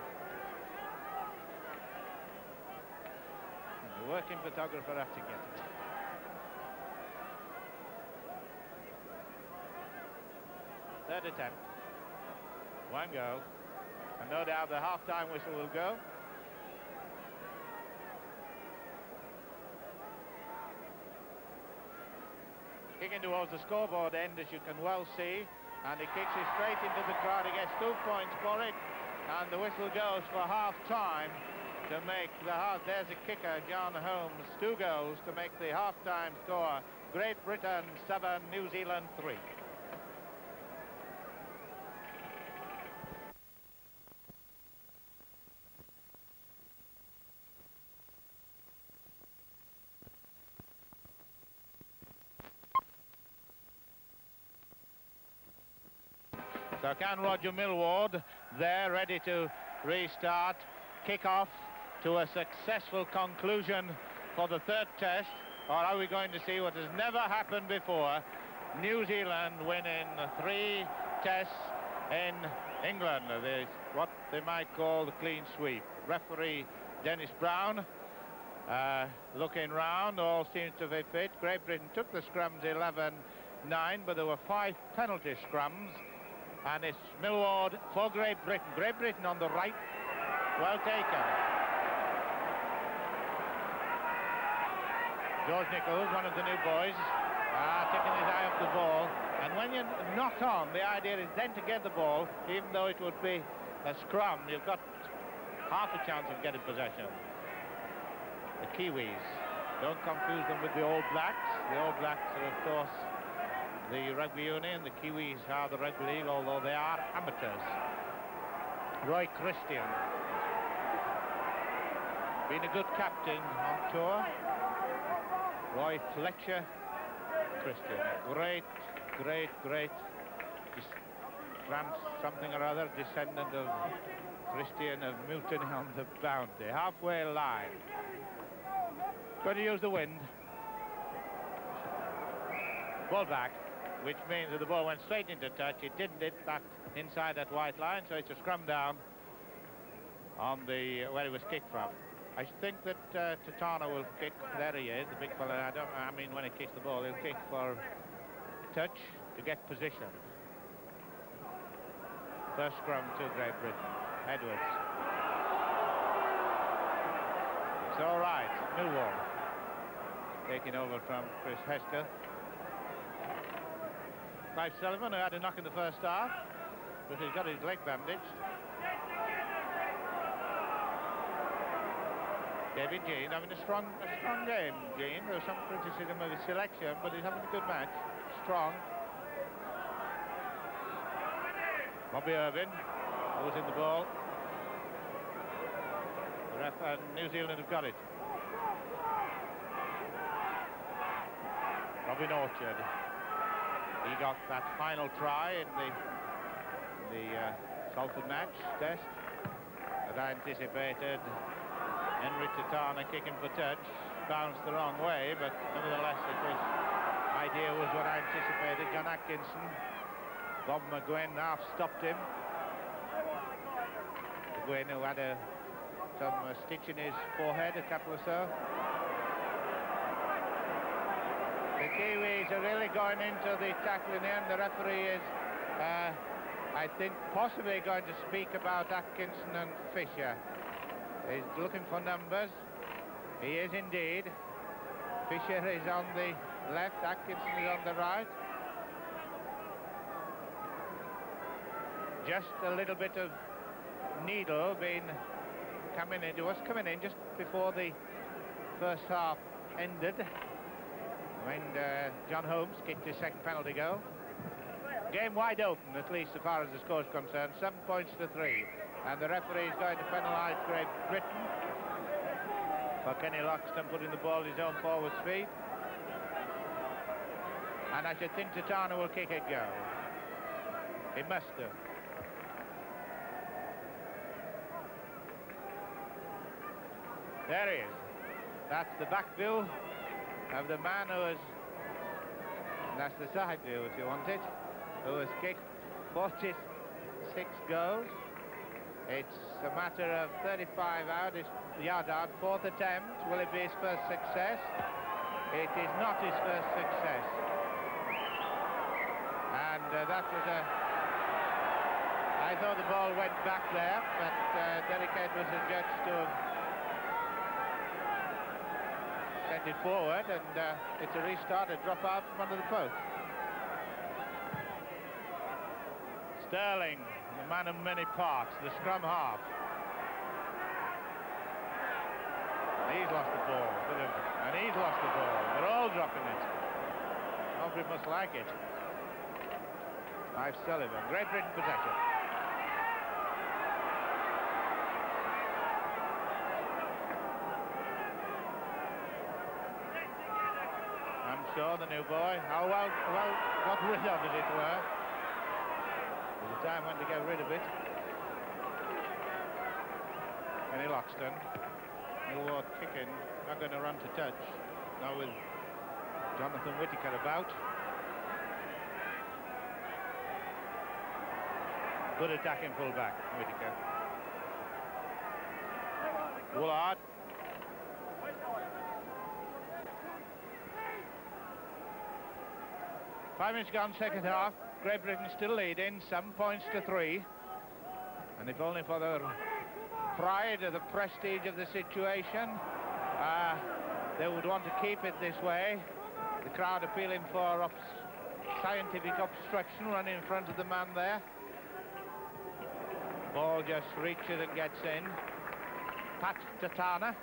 And the working photographer has to get it. Third attempt. One go. And no doubt the half-time whistle will go. Kicking towards the scoreboard end, as you can well see, and he kicks it straight into the crowd. He gets 2 points for it, and the whistle goes for half-time to make the there's a kicker, John Holmes, 2 goals to make the half-time score. Great Britain 7, New Zealand 3. So can Roger Millward there, ready to restart, kick off to a successful conclusion for the third test, or are we going to see what has never happened before? New Zealand winning 3 tests in England. There's what they might call the clean sweep. Referee Dennis Brown looking round, all seems to be fit. Great Britain took the scrums 11-9, but there were 5 penalty scrums. And it's Millward for Great Britain. Great Britain on the right. Well taken. George Nichols, one of the new boys, taking his eye off the ball. And when you knock on, the idea is then to get the ball, even though it would be a scrum, you've got half a chance of getting possession. The Kiwis, don't confuse them with the All Blacks. The All Blacks are, of course, the Rugby Union. The Kiwis are the Rugby League, although they are amateurs. Roy Christian, been a good captain on tour. Roy Fletcher Christian, great something or other, descendant of Christian of Milton on the Bounty. Halfway line. Going to use the wind. Ball back, which means that the ball went straight into touch. It didn't hit that inside that white line, so it's a scrum down on the where it was kicked from. I think that Tatana will kick. There he is, the big fella. I mean, when he kicks the ball, he'll kick for touch to get position. First scrum to Great Britain. Edwards. It's all right. Millward taking over from Chris Hesketh. Clive Sullivan, who had a knock in the first half, but he's got his leg bandaged. David Jean having a strong game. Jean, there was some criticism of his selection, but he's having a good match. Strong. Bobby Irvin, who's in the ball. The ref and New Zealand have got it. Robin Orchard. He got that final try in the Salford match test that I anticipated. Henry Tatana kicking for touch, bounced the wrong way, but nevertheless idea was what I anticipated. John Atkinson, Bob McGuinn half stopped him. McGuinn, who had some stitch in his forehead, a couple or so. The Kiwis are really going into the tackling in. The referee is, I think, possibly going to speak about Atkinson and Fisher. He's looking for numbers. He is indeed. Fisher is on the left, Atkinson is on the right. Just a little bit of needle been coming in. It was coming in just before the first half ended when John Holmes kicked his second penalty goal. Game wide open, at least as far as the score is concerned, 7 points to 3. And the referee is going to penalise Great Britain for Kenny Loxton putting the ball at his own forward speed. And I should think Tatana will kick a goal. He must do. There he is. That's the back view of the man who has, that's the side view if you want it, who has kicked 46 goals. It's a matter of 35 yard out, fourth attempt. Will it be his first success? It is not his first success. And that was I thought the ball went back there, but Derek Head was adjudged to have sent it forward, and it's a restart, a drop out from under the post. Sterling, the man of many parts, the scrum half. And he's lost the ball, and he's lost the ball. They're all dropping it. Nobody must like it. Clive Sullivan, Great Britain possession. I'm sure the new boy, how well got rid of it, it were. There's a time when to get rid of it. Kenny Loxton, Millward kicking, not going to run to touch. Now with Jonathan Whittaker about. Good attacking fullback, Whittaker. Woolard. Five minutes gone, second half. Great Britain still leading, 7 points to 3. And if only for the pride or the prestige of the situation, they would want to keep it this way. The crowd appealing for scientific obstruction, running in front of the man there. Ball just reaches and gets in. Pat Tatana.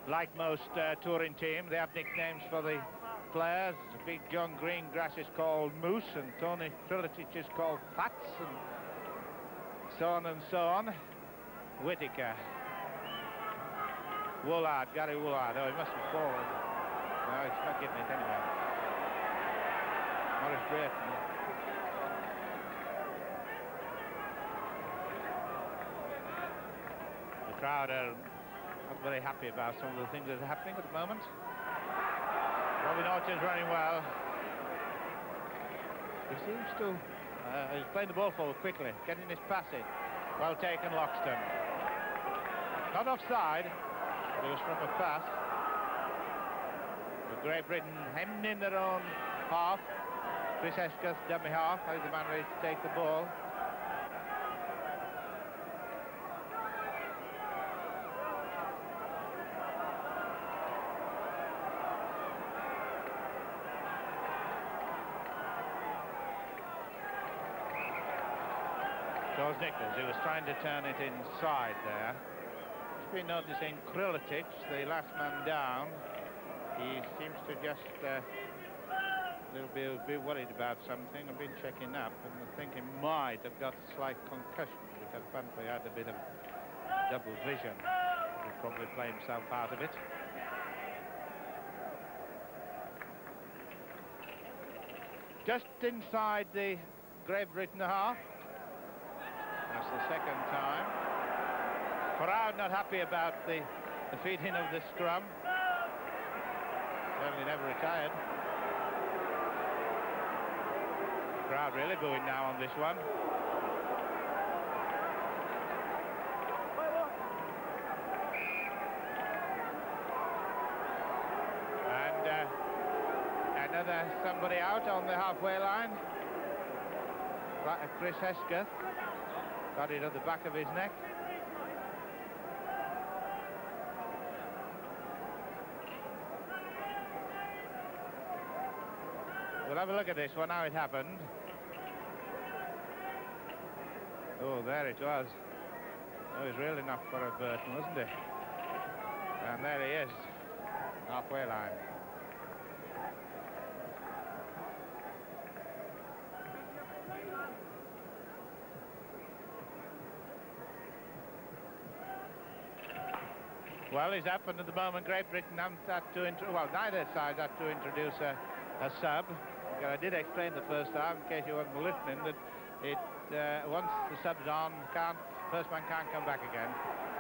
Like most touring teams, they have nicknames for the players. Big John Greengrass is called Moose, and Tony Triletich is called Pats, and so on and so on. Whittaker. Woolard, Gary Woolard. Oh, he must be forward. No, he's not getting it anyway. Morris Brayton. The crowd are not very happy about some of the things that are happening at the moment. Robin Orchard's running well. He seems to... he's playing the ball forward quickly, getting his pass in. Well taken, Loxton. Not offside. It was from a pass. The Great Britain hemmed in their own half. Chris Hesketh, dummy half, as the man ready to take the ball. George Nichols, who was trying to turn it inside there. Been noticing Kriletich, the last man down. He seems to just a little bit worried about something. I've been checking up, and I think he might have got a slight concussion because apparently he had a bit of double vision. He'll probably play himself out of it. Just inside the Great Britain half. That's the second time. Crowd not happy about the feeding of the scrum. Certainly never retired. Crowd really booing now on this one. And another somebody out on the halfway line. Chris Hesketh got it at the back of his neck. We'll have a look at this one, how it happened. Oh, there it was. That was really enough for a Burton, wasn't it? And there he is, halfway line. Well, it's happened at the moment. Great Britain haven't had to well, neither side had to introduce a sub. I did explain the first time, in case you weren't listening, that it once the sub's on, first man can't come back again.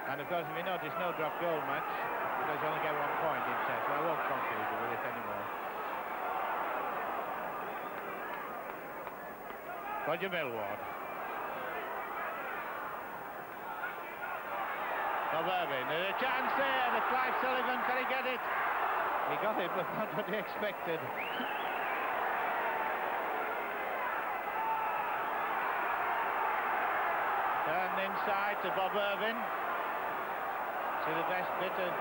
And of course, if you notice, no drop goal match, because you only get 1 point in test. Well, I won't confuse you with it anymore. Roger Millward. Bob Irving, there's a chance there, the Clive Sullivan, can he get it? He got it, but not what he expected. Turned inside to Bob Irving. See the best bit of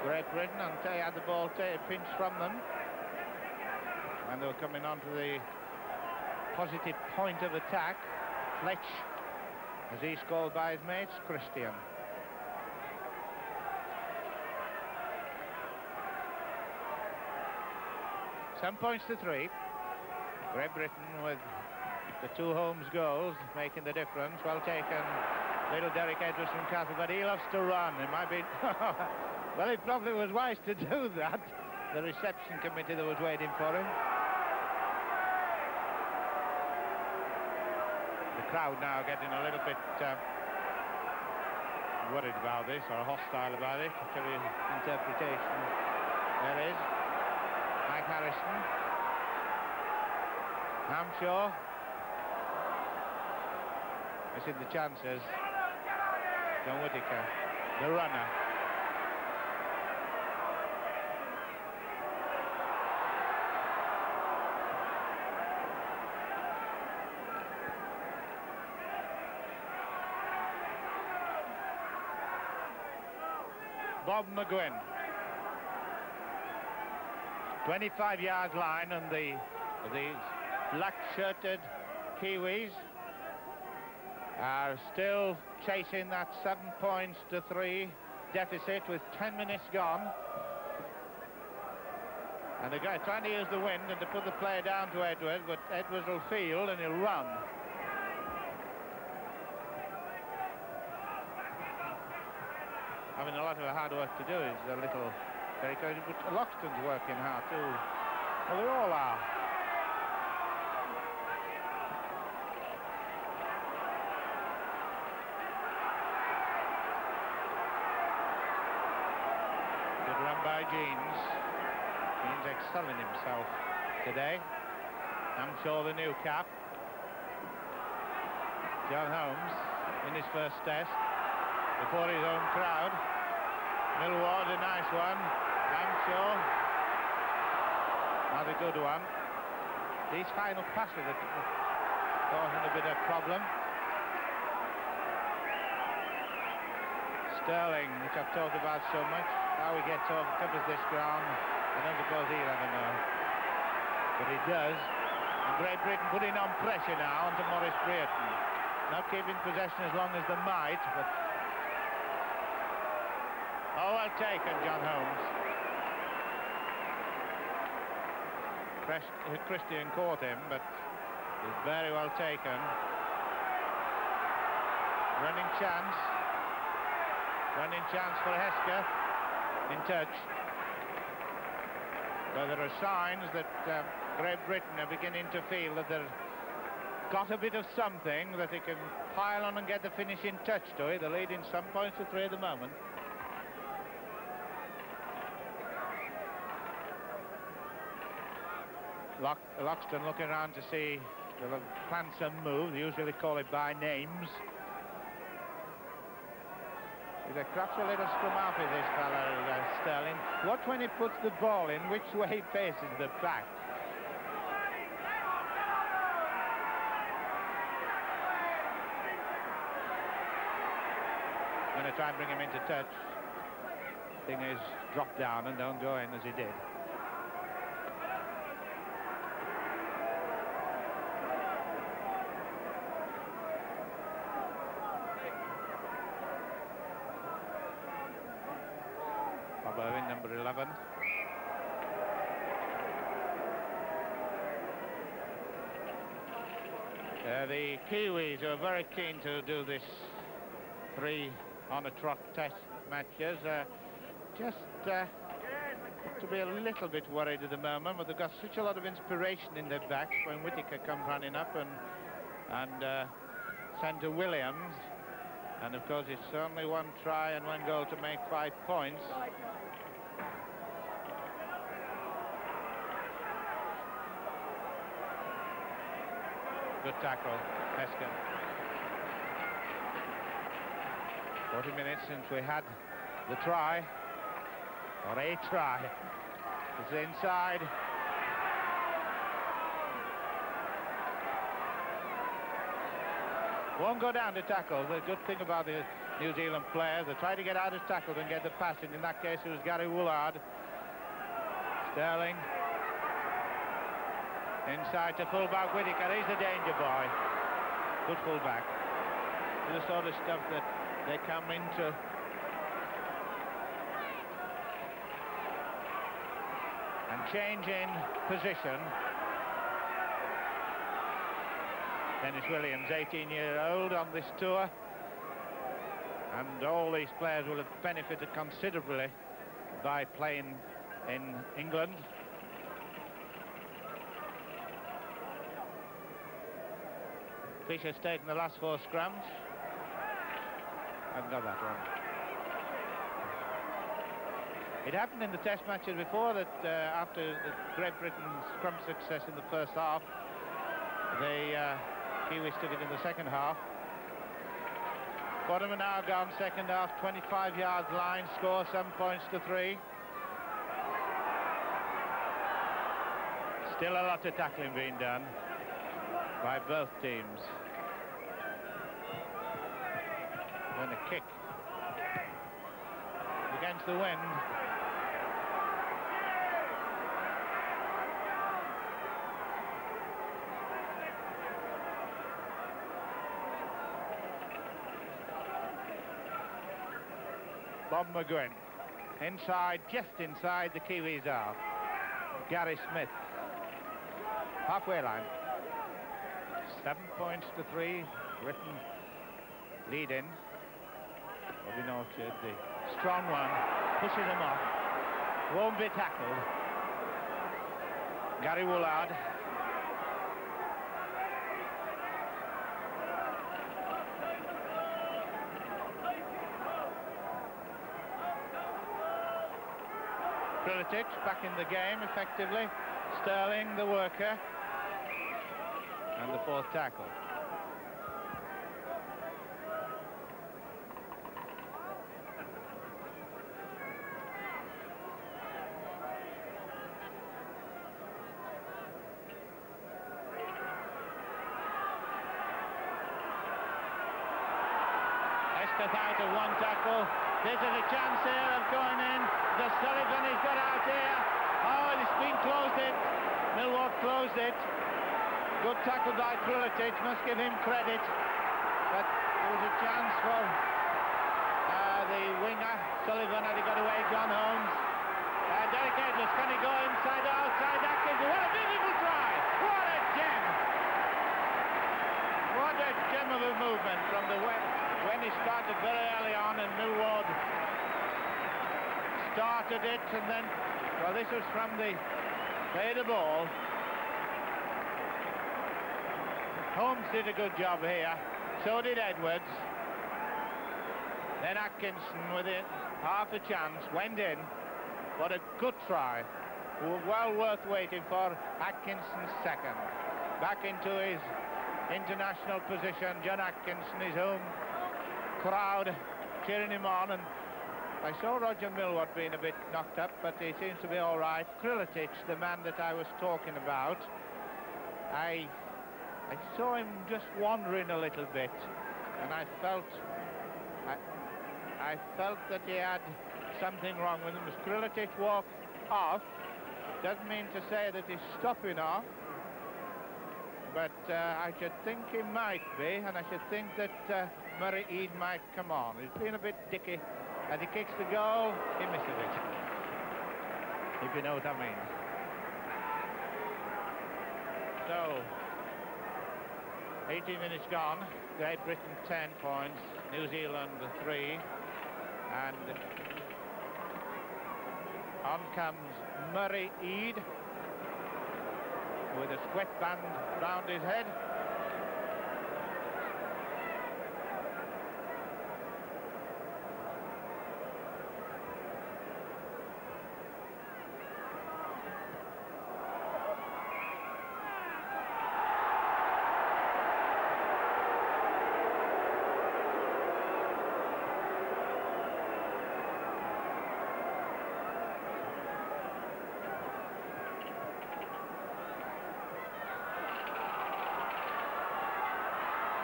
Great Britain until he had the ball pinched from them. And they were coming on to the positive point of attack. Fletch, as he's called by his mates, Christian. Some points to 3. Great Britain with the 2 Holmes goals making the difference. Well taken, little Derek Edwards from Cathay, but he loves to run. It might be... well, he probably was wise to do that. The reception committee that was waiting for him. Crowd now getting a little bit worried about this, or hostile about it, whichever interpretation there is. Mike Harrison, Hamshaw. I see the chances. John Whittaker, the runner. Bob McGuinn. 25-yard line, and the black-shirted Kiwis are still chasing that 7 points to 3 deficit with 10 minutes gone. And they're trying to use the wind and to put the play down to Edwards, but Edwards will field and he'll run. Having a lot of hard work to do is a little very crazy, but Loxton's working hard too. Well, they all are. Good run by Jeans. Jeans excelling himself today. I'm sure the new cap. John Holmes in his first test before his own crowd. Millward, a nice one. I'm sure. Not a good one. These final passes are causing a bit of problem. Sterling, which I've talked about so much, how he gets over, covers this ground, I don't suppose he'll ever know. But he does. And Great Britain putting on pressure now onto Maurice Brereton. Not keeping possession as long as they might, but... Oh, well taken, John Holmes. Christian caught him, but it's very well taken. Running chance. Running chance for Hesker. In touch. So there are signs that Great Britain are beginning to feel that they've got a bit of something that they can pile on and get the finishing touch to it. They're leading some points to 3 at the moment. Loxton looking around to see, they'll plan some move. They usually call it by names. He's perhaps a little scrum half of this fella, Sterling. Watch when he puts the ball in, which way he faces the back. I'm going to try and bring him into touch. Thing is, drop down and don't go in as he did. 11. The Kiwis are very keen to do this 3 on a trot test matches. Just to be a little bit worried at the moment, but they've got such a lot of inspiration in their backs when Whittaker comes running up and Santa Williams. And of course it's only 1 try and 1 goal to make 5 points. Good tackle, Heskin. 40 minutes since we had the try, or a try. It's inside. Won't go down to tackle. The good thing about the New Zealand players, they try to get out of tackle and get the pass in. In that case, it was Gary Woolard. Sterling. Inside to fullback Whittaker. He's the danger boy. Good fullback. The sort of stuff that they come into. And change in position. Dennis Williams, 18-year-old on this tour. And all these players will have benefited considerably by playing in England. Fisher's taken the last 4 scrums. I've got that one. It happened in the test matches before that after the Great Britain's scrum success in the first half, the Kiwis took it in the second half. Bottom now gone, second half, 25 yards line, score 7 points to 3. Still a lot of tackling being done by both teams. And a kick against the wind. Bob McGuinn inside, just inside the Kiwis are. Gary Smith, halfway line. 7 points to 3. Britain lead in. Robin Orchard, the strong one, pushes him off. Won't be tackled. Gary Woolard. Krilitic back in the game effectively. Sterling, the worker. And the 4th tackle. Escath out of 1 tackle. This is a chance here of going in. The Sullivan has got out here. Oh, it's been closed it. Millwall closed it. Good tackle by Krilitic, must give him credit. But there was a chance for the winger. Sullivan had he got away, John Holmes. Derek Edwards, can he go inside or outside? Atkins, what a beautiful try! What a gem! What a gem of a movement from the when he started very early on and Millwall started it, and then, well, this was from the play the ball. Holmes did a good job here, so did Edwards. Then Atkinson with it, half a chance, went in. What a good try. Well worth waiting for Atkinson's second. Back into his international position, John Atkinson, his home crowd cheering him on. And I saw Roger Millward being a bit knocked up, but he seems to be all right. Krilitic, the man that I was talking about, I saw him just wandering a little bit, and I felt that he had something wrong with him. As Krilitic walked off, doesn't mean to say that he's stopping off, but I should think he might be, and I should think that Murray Eade might come on. He's been a bit dicky, and he kicks the goal, he misses it. if you know what I mean. So, 18 minutes gone. Great Britain 10 points, New Zealand 3, and on comes Murray Eade with a sweatband round his head.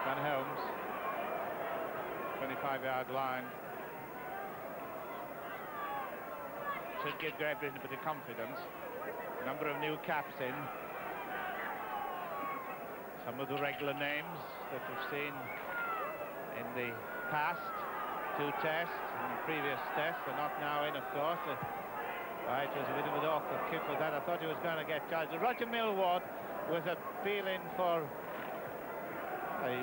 John Holmes, 25-yard line. Should give Great Britain a bit of confidence. A number of new caps in. Some of the regular names that we've seen in the past, 2 tests and previous tests, are not now in, of course. Right, it was a bit of an awkward kick with that. I thought he was going to get charged. Roger Millward was appealing for... He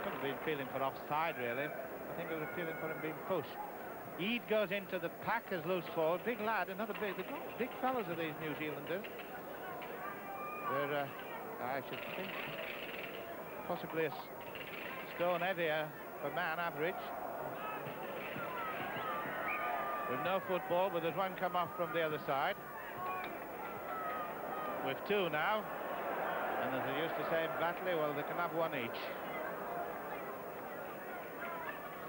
couldn't have been feeling for offside, really. I think it was appealing for him being pushed. Eade goes into the pack as loose forward. Big lad, another big fellows are these New Zealanders. They're, I should think, possibly a stone heavier per man average. With no football, but there's one come off from the other side. With 2 now. And as they used to say in Batley, well, they can have 1 each.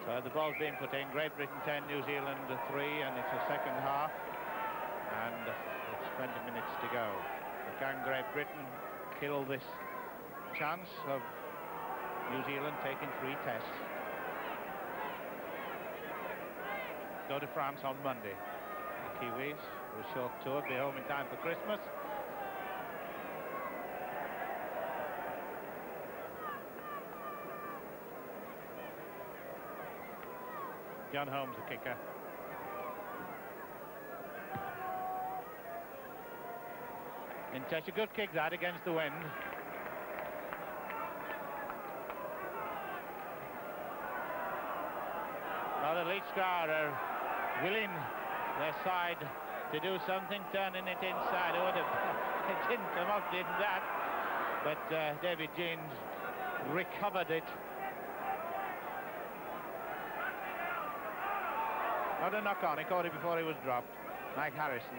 So the ball's being put in. Great Britain 10, New Zealand 3, and it's the second half. And it's 20 minutes to go. But can Great Britain kill this chance of New Zealand taking 3 tests? Go to France on Monday. The Kiwis, for a short tour, be home in time for Christmas. John Holmes, the kicker. In touch, a good kick that against the wind. Now the Leicester are willing their side to do something, turning it inside. Oh, it didn't come off, didn't that? But David Jeans recovered it. Not a knock on, he caught it before he was dropped. Mike Harrison.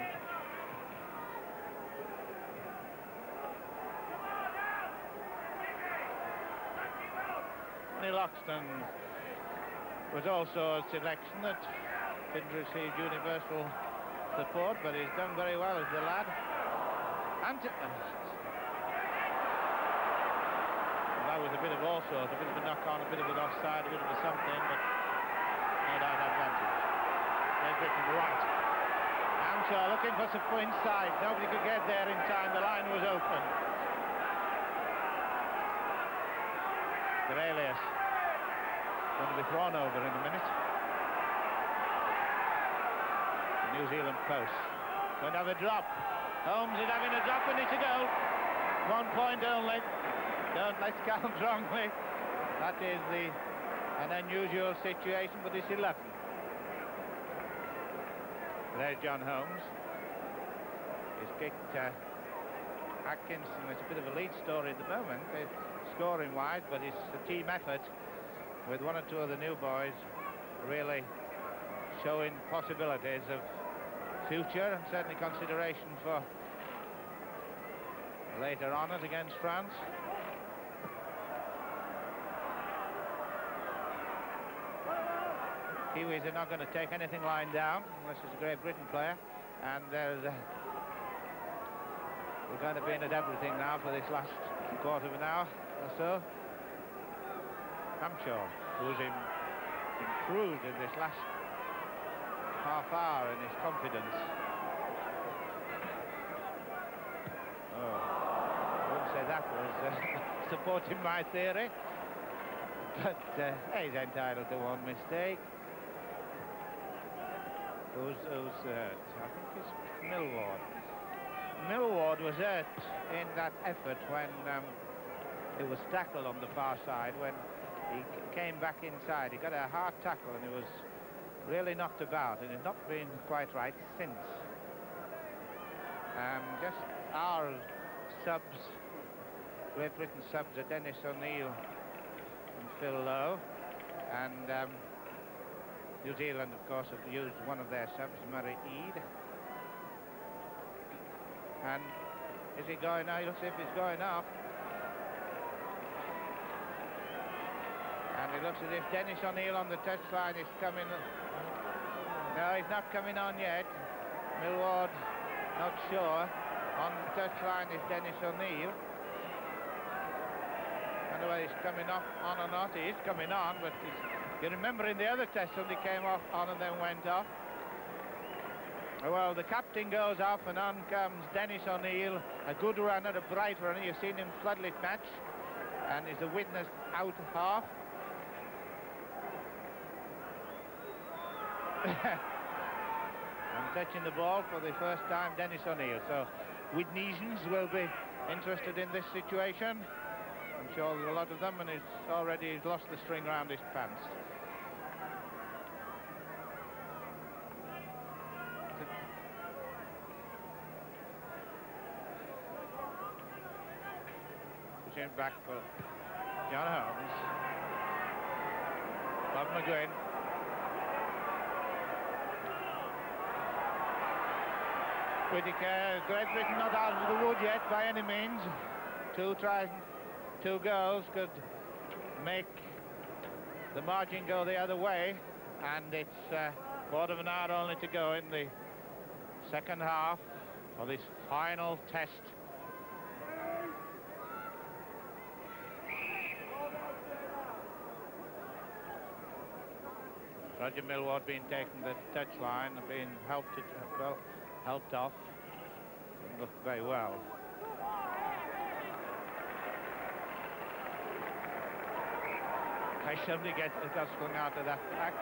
Neil Loxton was also a selection that didn't receive universal support, but he's done very well as the lad. And that was a bit of all sorts, a bit of a knock on, a bit of an offside, a bit of a something, but no doubt advantage. Britain right. Amshaw looking for some inside. Nobody could get there in time. The line was open. Grelius going to be thrown over in a minute. The New Zealand post. Going to have a drop. Holmes is having a drop and it's a goal. 1 point only. Don't let's count wrongly. That is an unusual situation, but it's 11. There's John Holmes. He's kicked Atkinson. It's a bit of a lead story at the moment, scoring-wise, but it's a team effort with 1 or 2 of the new boys really showing possibilities of future and certainly consideration for later honours against France. Kiwis are not going to take anything lying down unless it's a Great Britain player, and we're going to be in at everything now for this last quarter of an hour or so. Amshaw, who's improved in this last half hour in his confidence. Oh, I wouldn't say that was supporting my theory, but he's entitled to 1 mistake. Who's hurt? I think it's Millward. Millward was hurt in that effort when it was tackled on the far side. When he came back inside, he got a hard tackle and he was really knocked about, and he's not been quite right since. Just our subs, Great Britain subs, are Dennis O'Neill and Phil Lowe, and New Zealand, of course, have used one of their subs, Murray Eade. And is he going out? Looks as if he's going off. And it looks as if Dennis O'Neill on the touchline is coming. No, he's not coming on yet. Millward, not sure. On the touchline is Dennis O'Neill. I don't know whether he's coming off on or not. He is coming on, but you remember in the other test somebody came off on and then went off. Well, the captain goes off and on comes Dennis O'Neill, a good runner, a bright runner. You've seen him floodlit match, and is the witness out half. And touching the ball for the first time, Dennis O'Neill. So Widnesians will be interested in this situation. I'm sure there's a lot of them, and he's lost the string around his pants. Pushing back for John Holmes. Bob McGuinn. Whittaker, Great Britain not out of the wood yet by any means. 2 tries, 2 goals could make the margin go the other way, and it's quarter of an hour only to go in the second half of this final test. Roger Millward being taken to the touchline, being helped off, and looked very well. Somebody got swung out of that pack.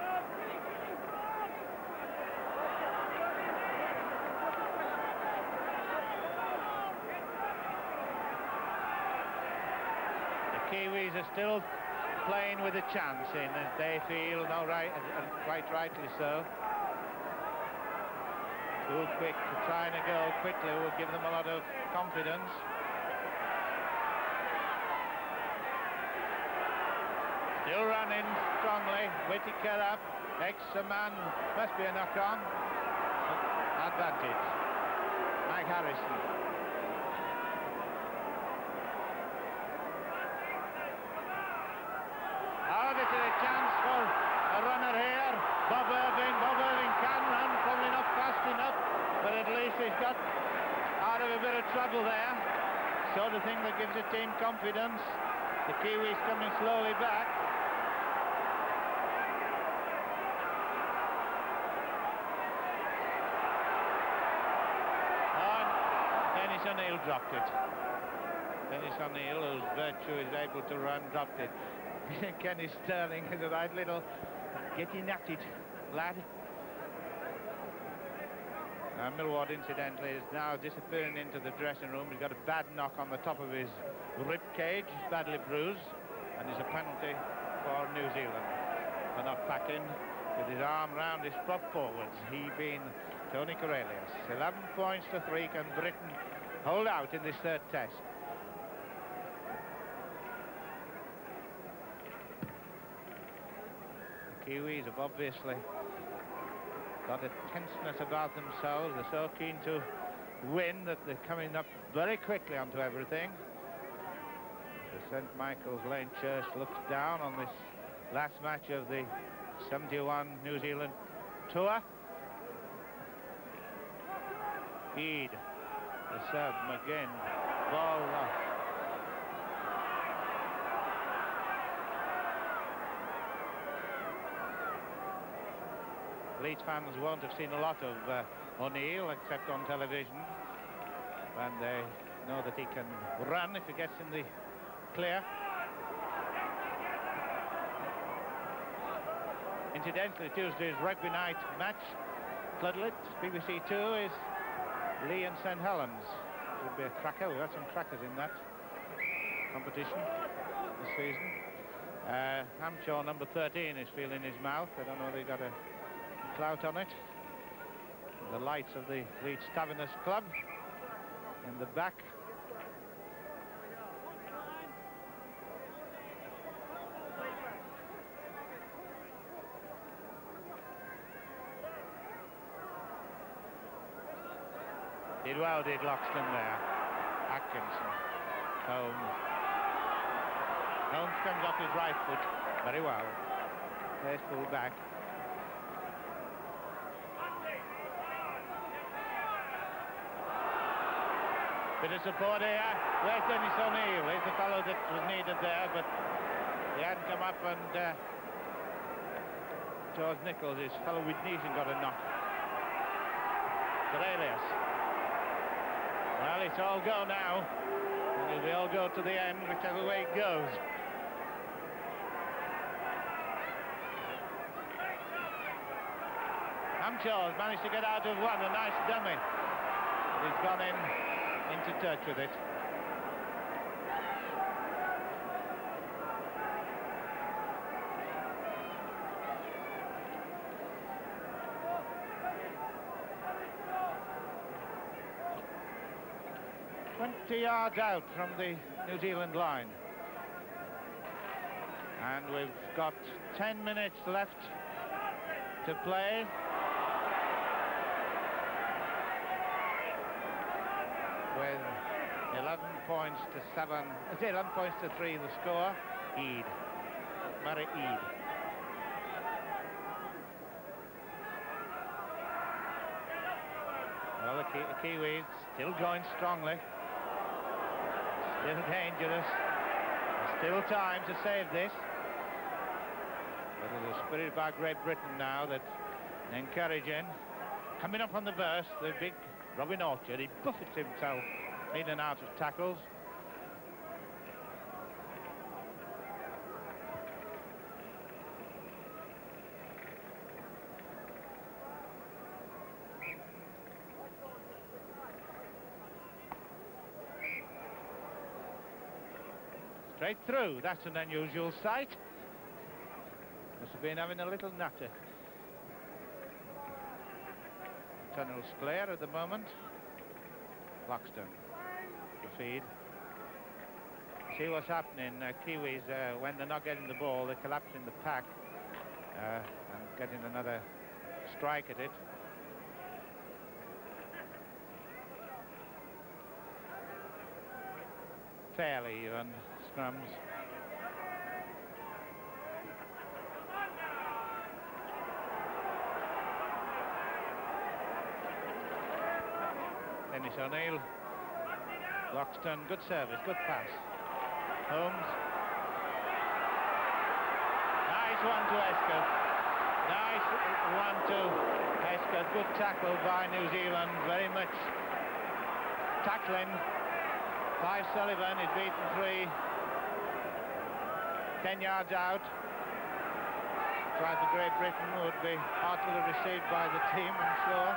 The Kiwis are still playing with a chance in, as they feel, no right, and quite rightly so. Too quick, trying to go quickly will give them a lot of confidence. Still running strongly, Whittaker up, extra man, must be a knock-on. Advantage. Mike Harrison. Oh, this is a chance for a runner here. Bob Irving can run, probably not fast enough, but at least he's got out of a bit of trouble there. Sort of thing that gives a team confidence. The Kiwis coming slowly back. O'Neill dropped it. Dennis O'Neill, whose virtue is able to run, dropped it. Kenny Sterling is a right little getting at it lad. Millward, incidentally, is now disappearing into the dressing room. He's got a bad knock on the top of his rib cage, badly bruised, and is a penalty for New Zealand for not packing with his arm round his prop forwards, he being Tony Corellius. 11 points to 3. Can Britain hold out in this third test? The Kiwis have obviously got a tenseness about themselves. They're so keen to win that they're coming up very quickly onto everything. The St. Michael's Lane Church looks down on this last match of the 71 New Zealand tour. Eade, the sub, McGinn, ball off. Leeds fans won't have seen a lot of O'Neill except on television, and they know that he can run if he gets in the clear. Incidentally, Tuesday's rugby night match Floodlit, BBC Two is Lee and St Helens. Should be a cracker. We've had some crackers in that competition this season. Hamshaw, number 13, is feeling his mouth. I don't know whether he got a clout on it. The lights of the Leeds Taverners Club in the back. Did well, did Loxton there. Atkinson. Holmes comes off his right foot very well. There's full back. Bit of support here. Where's Dennis O'Neill? He's the fellow that was needed there, but he hadn't come up, and George Nichols, his fellow Widnesian, got a knock. Aurelius. Well, it's all go now. And it'll all go to the end, whichever way it goes. Hamshaw's managed to get out of one, a nice dummy. But he's gone into touch with it. Yards out from the New Zealand line, and we've got 10 minutes left to play. With 11 points to 7, 11 points to 3 the score. Eade, Murray Eade. Well, the Kiwis still going strongly. Still dangerous. Still time to save this. But there's a spirit by Great Britain now that's encouraging. Coming up on the burst, the big Robin Orchard. He buffets himself in and out of tackles. Straight through, that's an unusual sight. Must have been having a little natter. Tunnel's clear at the moment. Loxton, the feed. See what's happening. Kiwis, when they're not getting the ball, they collapse in the pack and getting another strike at it. Fairly even scrums. Dennis O'Neill. Loxton, good service, good pass. Holmes. Nice one to Escott. Nice one to Escott. Good tackle by New Zealand. Very much tackling. Clive Sullivan is beaten 3. 10 yards out. Tried for Great Britain, would be heartily received by the team, I'm sure.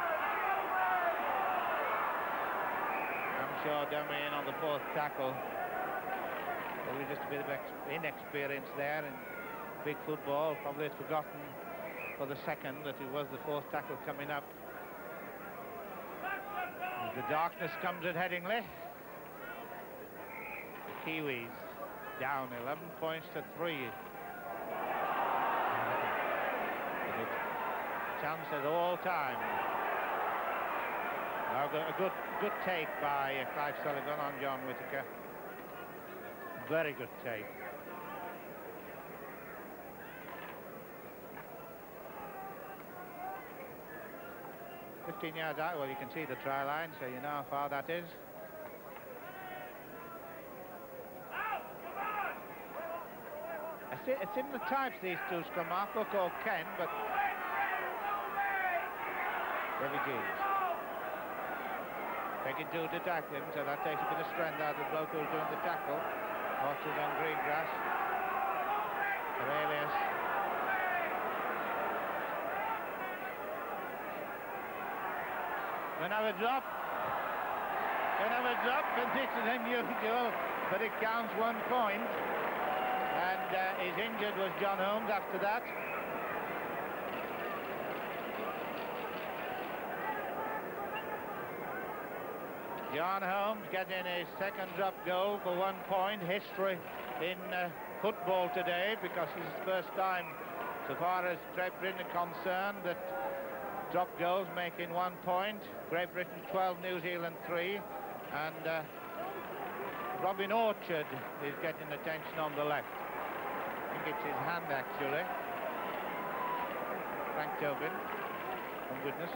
Dummy in on the 4th tackle. Probably just a bit of inexperience there in big football. Probably had forgotten for the second that it was the 4th tackle coming up. As the darkness comes at Headingley. The Kiwis down 11 points to 3. Chance at all time. A good take by Clive Sullivan on John Whittaker. Very good take. "15 yards out." Well, you can see the try line, so you know how far that is. It's in the types, these two scrum half. Look, or Ken, but Refugees. Taking 2 to tackle him, so that takes a bit of strength out of the bloke who's doing the tackle. Orchard on Greengrass. Aurelius. Another drop. Another drop, and this is unusual, but it counts 1 point. And his injured was John Holmes after that. John Holmes getting his second drop goal for 1 point. History in football today, because this is the first time, so far as Great Britain are concerned, that drop goals making 1 point. Great Britain 12, New Zealand 3, and Robin Orchard is getting attention on the left. I think it's his hand actually. Frank Tobin, oh goodness.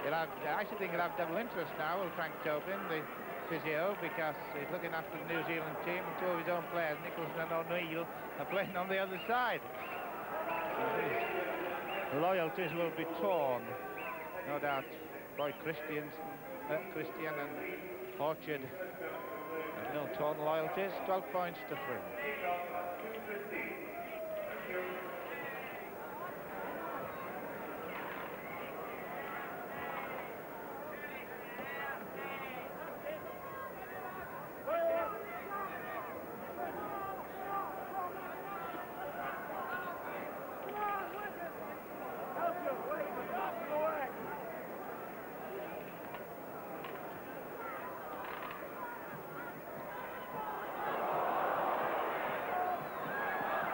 I should think he'll have double interest now, will Frank Tobin, the physio, because he's looking after the New Zealand team, and 2 of his own players, Nicholson and O'Neill, are playing on the other side. The loyalties will be torn, no doubt. Boy, Christian and Orchard have no torn loyalties. 12 points to 3.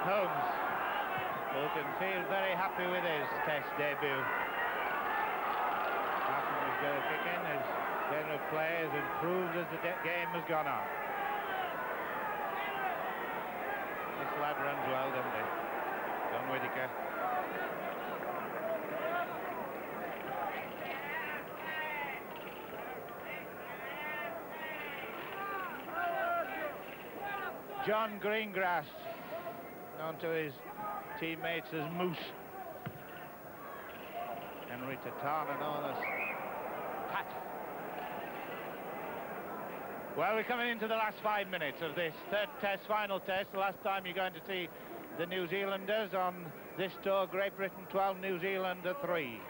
Holmes, who can feel very happy with his Test debut. Martin was going to kick in. His general play has improved as the game has gone on. This lad runs well, doesn't he? John Whittaker. John Greengrass, known to his teammates as Moose. Henry Tatana, known as Pat. Well, we're coming into the last 5 minutes of this third test, final test. The last time you're going to see the New Zealanders on this tour. Great Britain 12, New Zealand 3.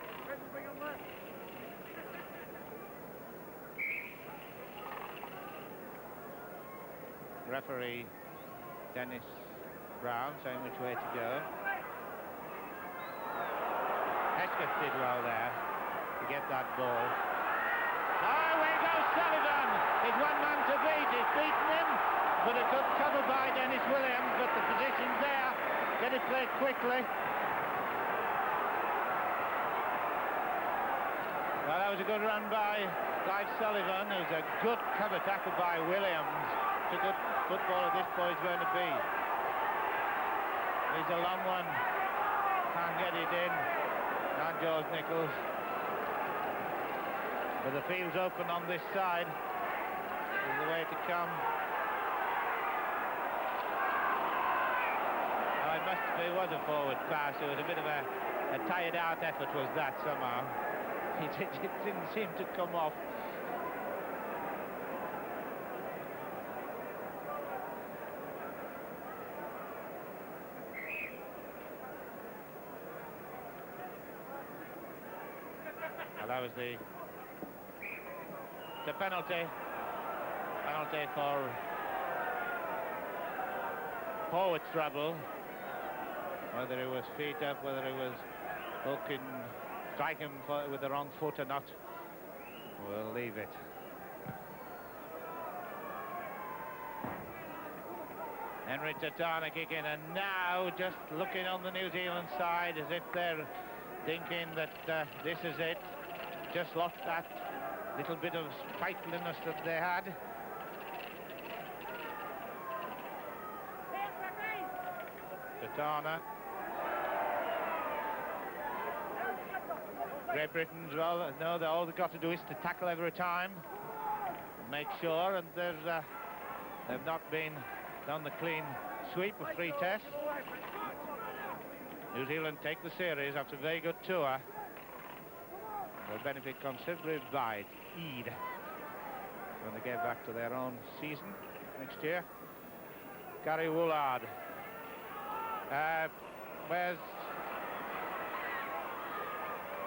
Referee Dennis Brown saying which way to go. Hesketh did well there to get that ball. Oh, away goes Sullivan! He's one man to beat. He's beaten him, but a good cover by Dennis Williams, but the position's there. Get it played quickly. Well, that was a good run by Clive Sullivan. It was a good cover tackle by Williams. It's a good footballer this boy's going to be. He's a long one. Can't get it in. And George Nichols. But the field's open on this side. This is the way to come. Oh, it was a forward pass. It was a bit of a tired out effort, was that somehow. It didn't seem to come off. That was the penalty for forward trouble. Whether it was feet up, whether it was hooking, striking with the wrong foot or not, we'll leave it. Henry Tatana kicking, and now just looking on the New Zealand side as if they're thinking that this is it. Just lost that little bit of sprightliness that they had. Tatana. Great Britain's well, no, all they've got to do is to tackle every time, make sure, and they've not been done the clean sweep of 3 tests. New Zealand take the series after a very good tour. They'll benefit considerably by Eid when they get back to their own season next year. Gary Woolard. I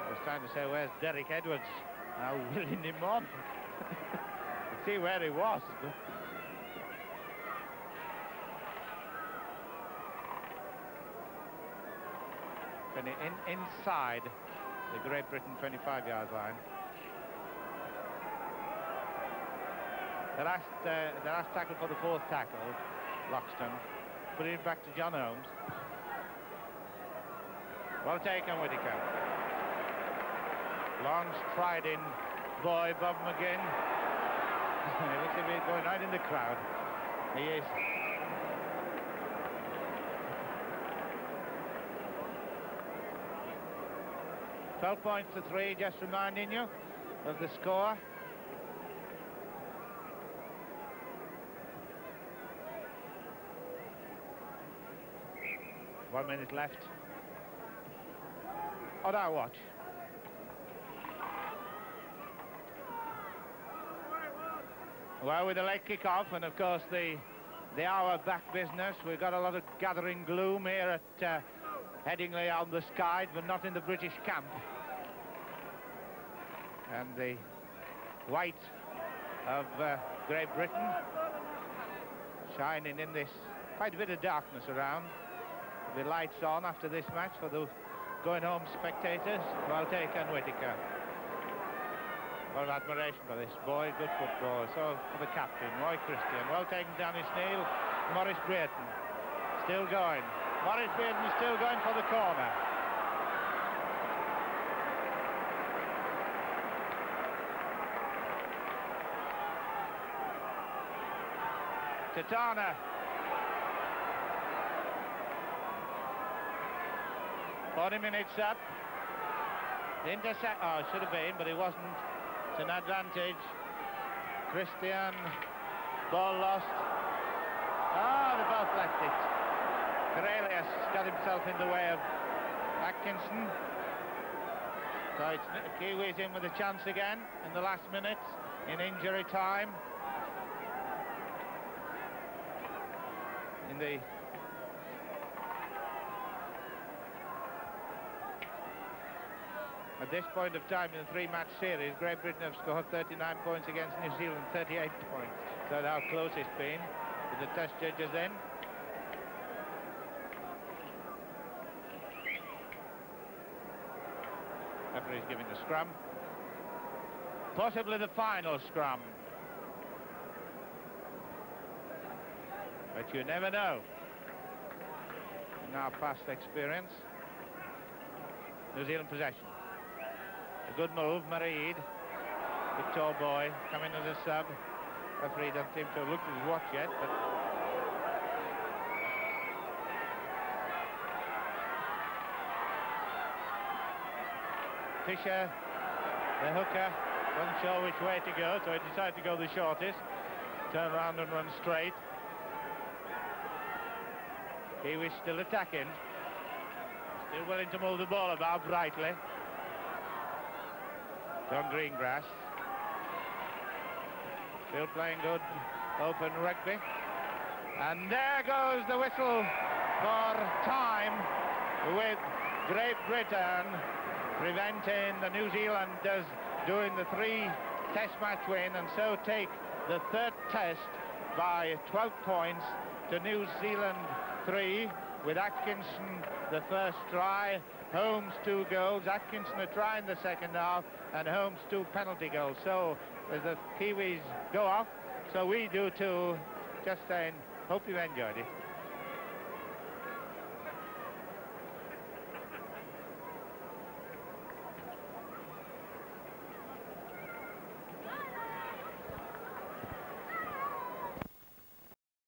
was trying to say, where's Derek Edwards? Now willing him on. See where he was. Inside the Great Britain 25-yard line. The last tackle for the fourth tackle, Loxton, put it back to John Holmes. Well taken, Whittaker. Long striding boy, Bob McGinn. He looks like he's going right in the crowd. He is. £12 points to 3, just reminding you of the score. One minute left. On our watch. Well, with the late kick-off and of course the hour back business, we've got a lot of gathering gloom here at Headingley on the skies, but not in the British camp. And the white of Great Britain shining in this quite a bit of darkness around. The lights on after this match for the going home spectators. Well taken, Whittaker. A lot of admiration for this boy, good football. So for the captain, Roy Christian. Well taken, Danny Sneal. Maurice Brayton still going. Maurice Brayton is still going for the corner. Tatana. 40 minutes up. Intercept. Oh, it should have been, but it wasn't. It's an advantage. Christian. Ball lost. Oh, they both left it. Cornelius got himself in the way of Atkinson. So it's Kiwis in with a chance again in the last minutes in injury time. In the at this point of time in the three-match series, Great Britain have scored 39 points against New Zealand, 38 points. So how close it's been with the test judges in. Referee's giving the scrum. Possibly the final scrum. But you never know. In our past experience. New Zealand possession. A good move, Mareed. Big tall boy, coming as a sub. Referee doesn't seem to have looked at his watch yet, but... Fisher, the hooker, wasn't sure which way to go, so he decided to go the shortest. Turn around and run straight. Kiwis still attacking. Still willing to move the ball about brightly. John Greengrass. Still playing good open rugby. And there goes the whistle for time with Great Britain preventing the New Zealanders doing the 3-test match win and so take the third test by 12 points to New Zealand 3 with Atkinson the first try, Holmes 2 goals, Atkinson a try in the second half and Holmes 2 penalty goals. So as the Kiwis go off, so we do too. Just saying, hope you enjoyed it.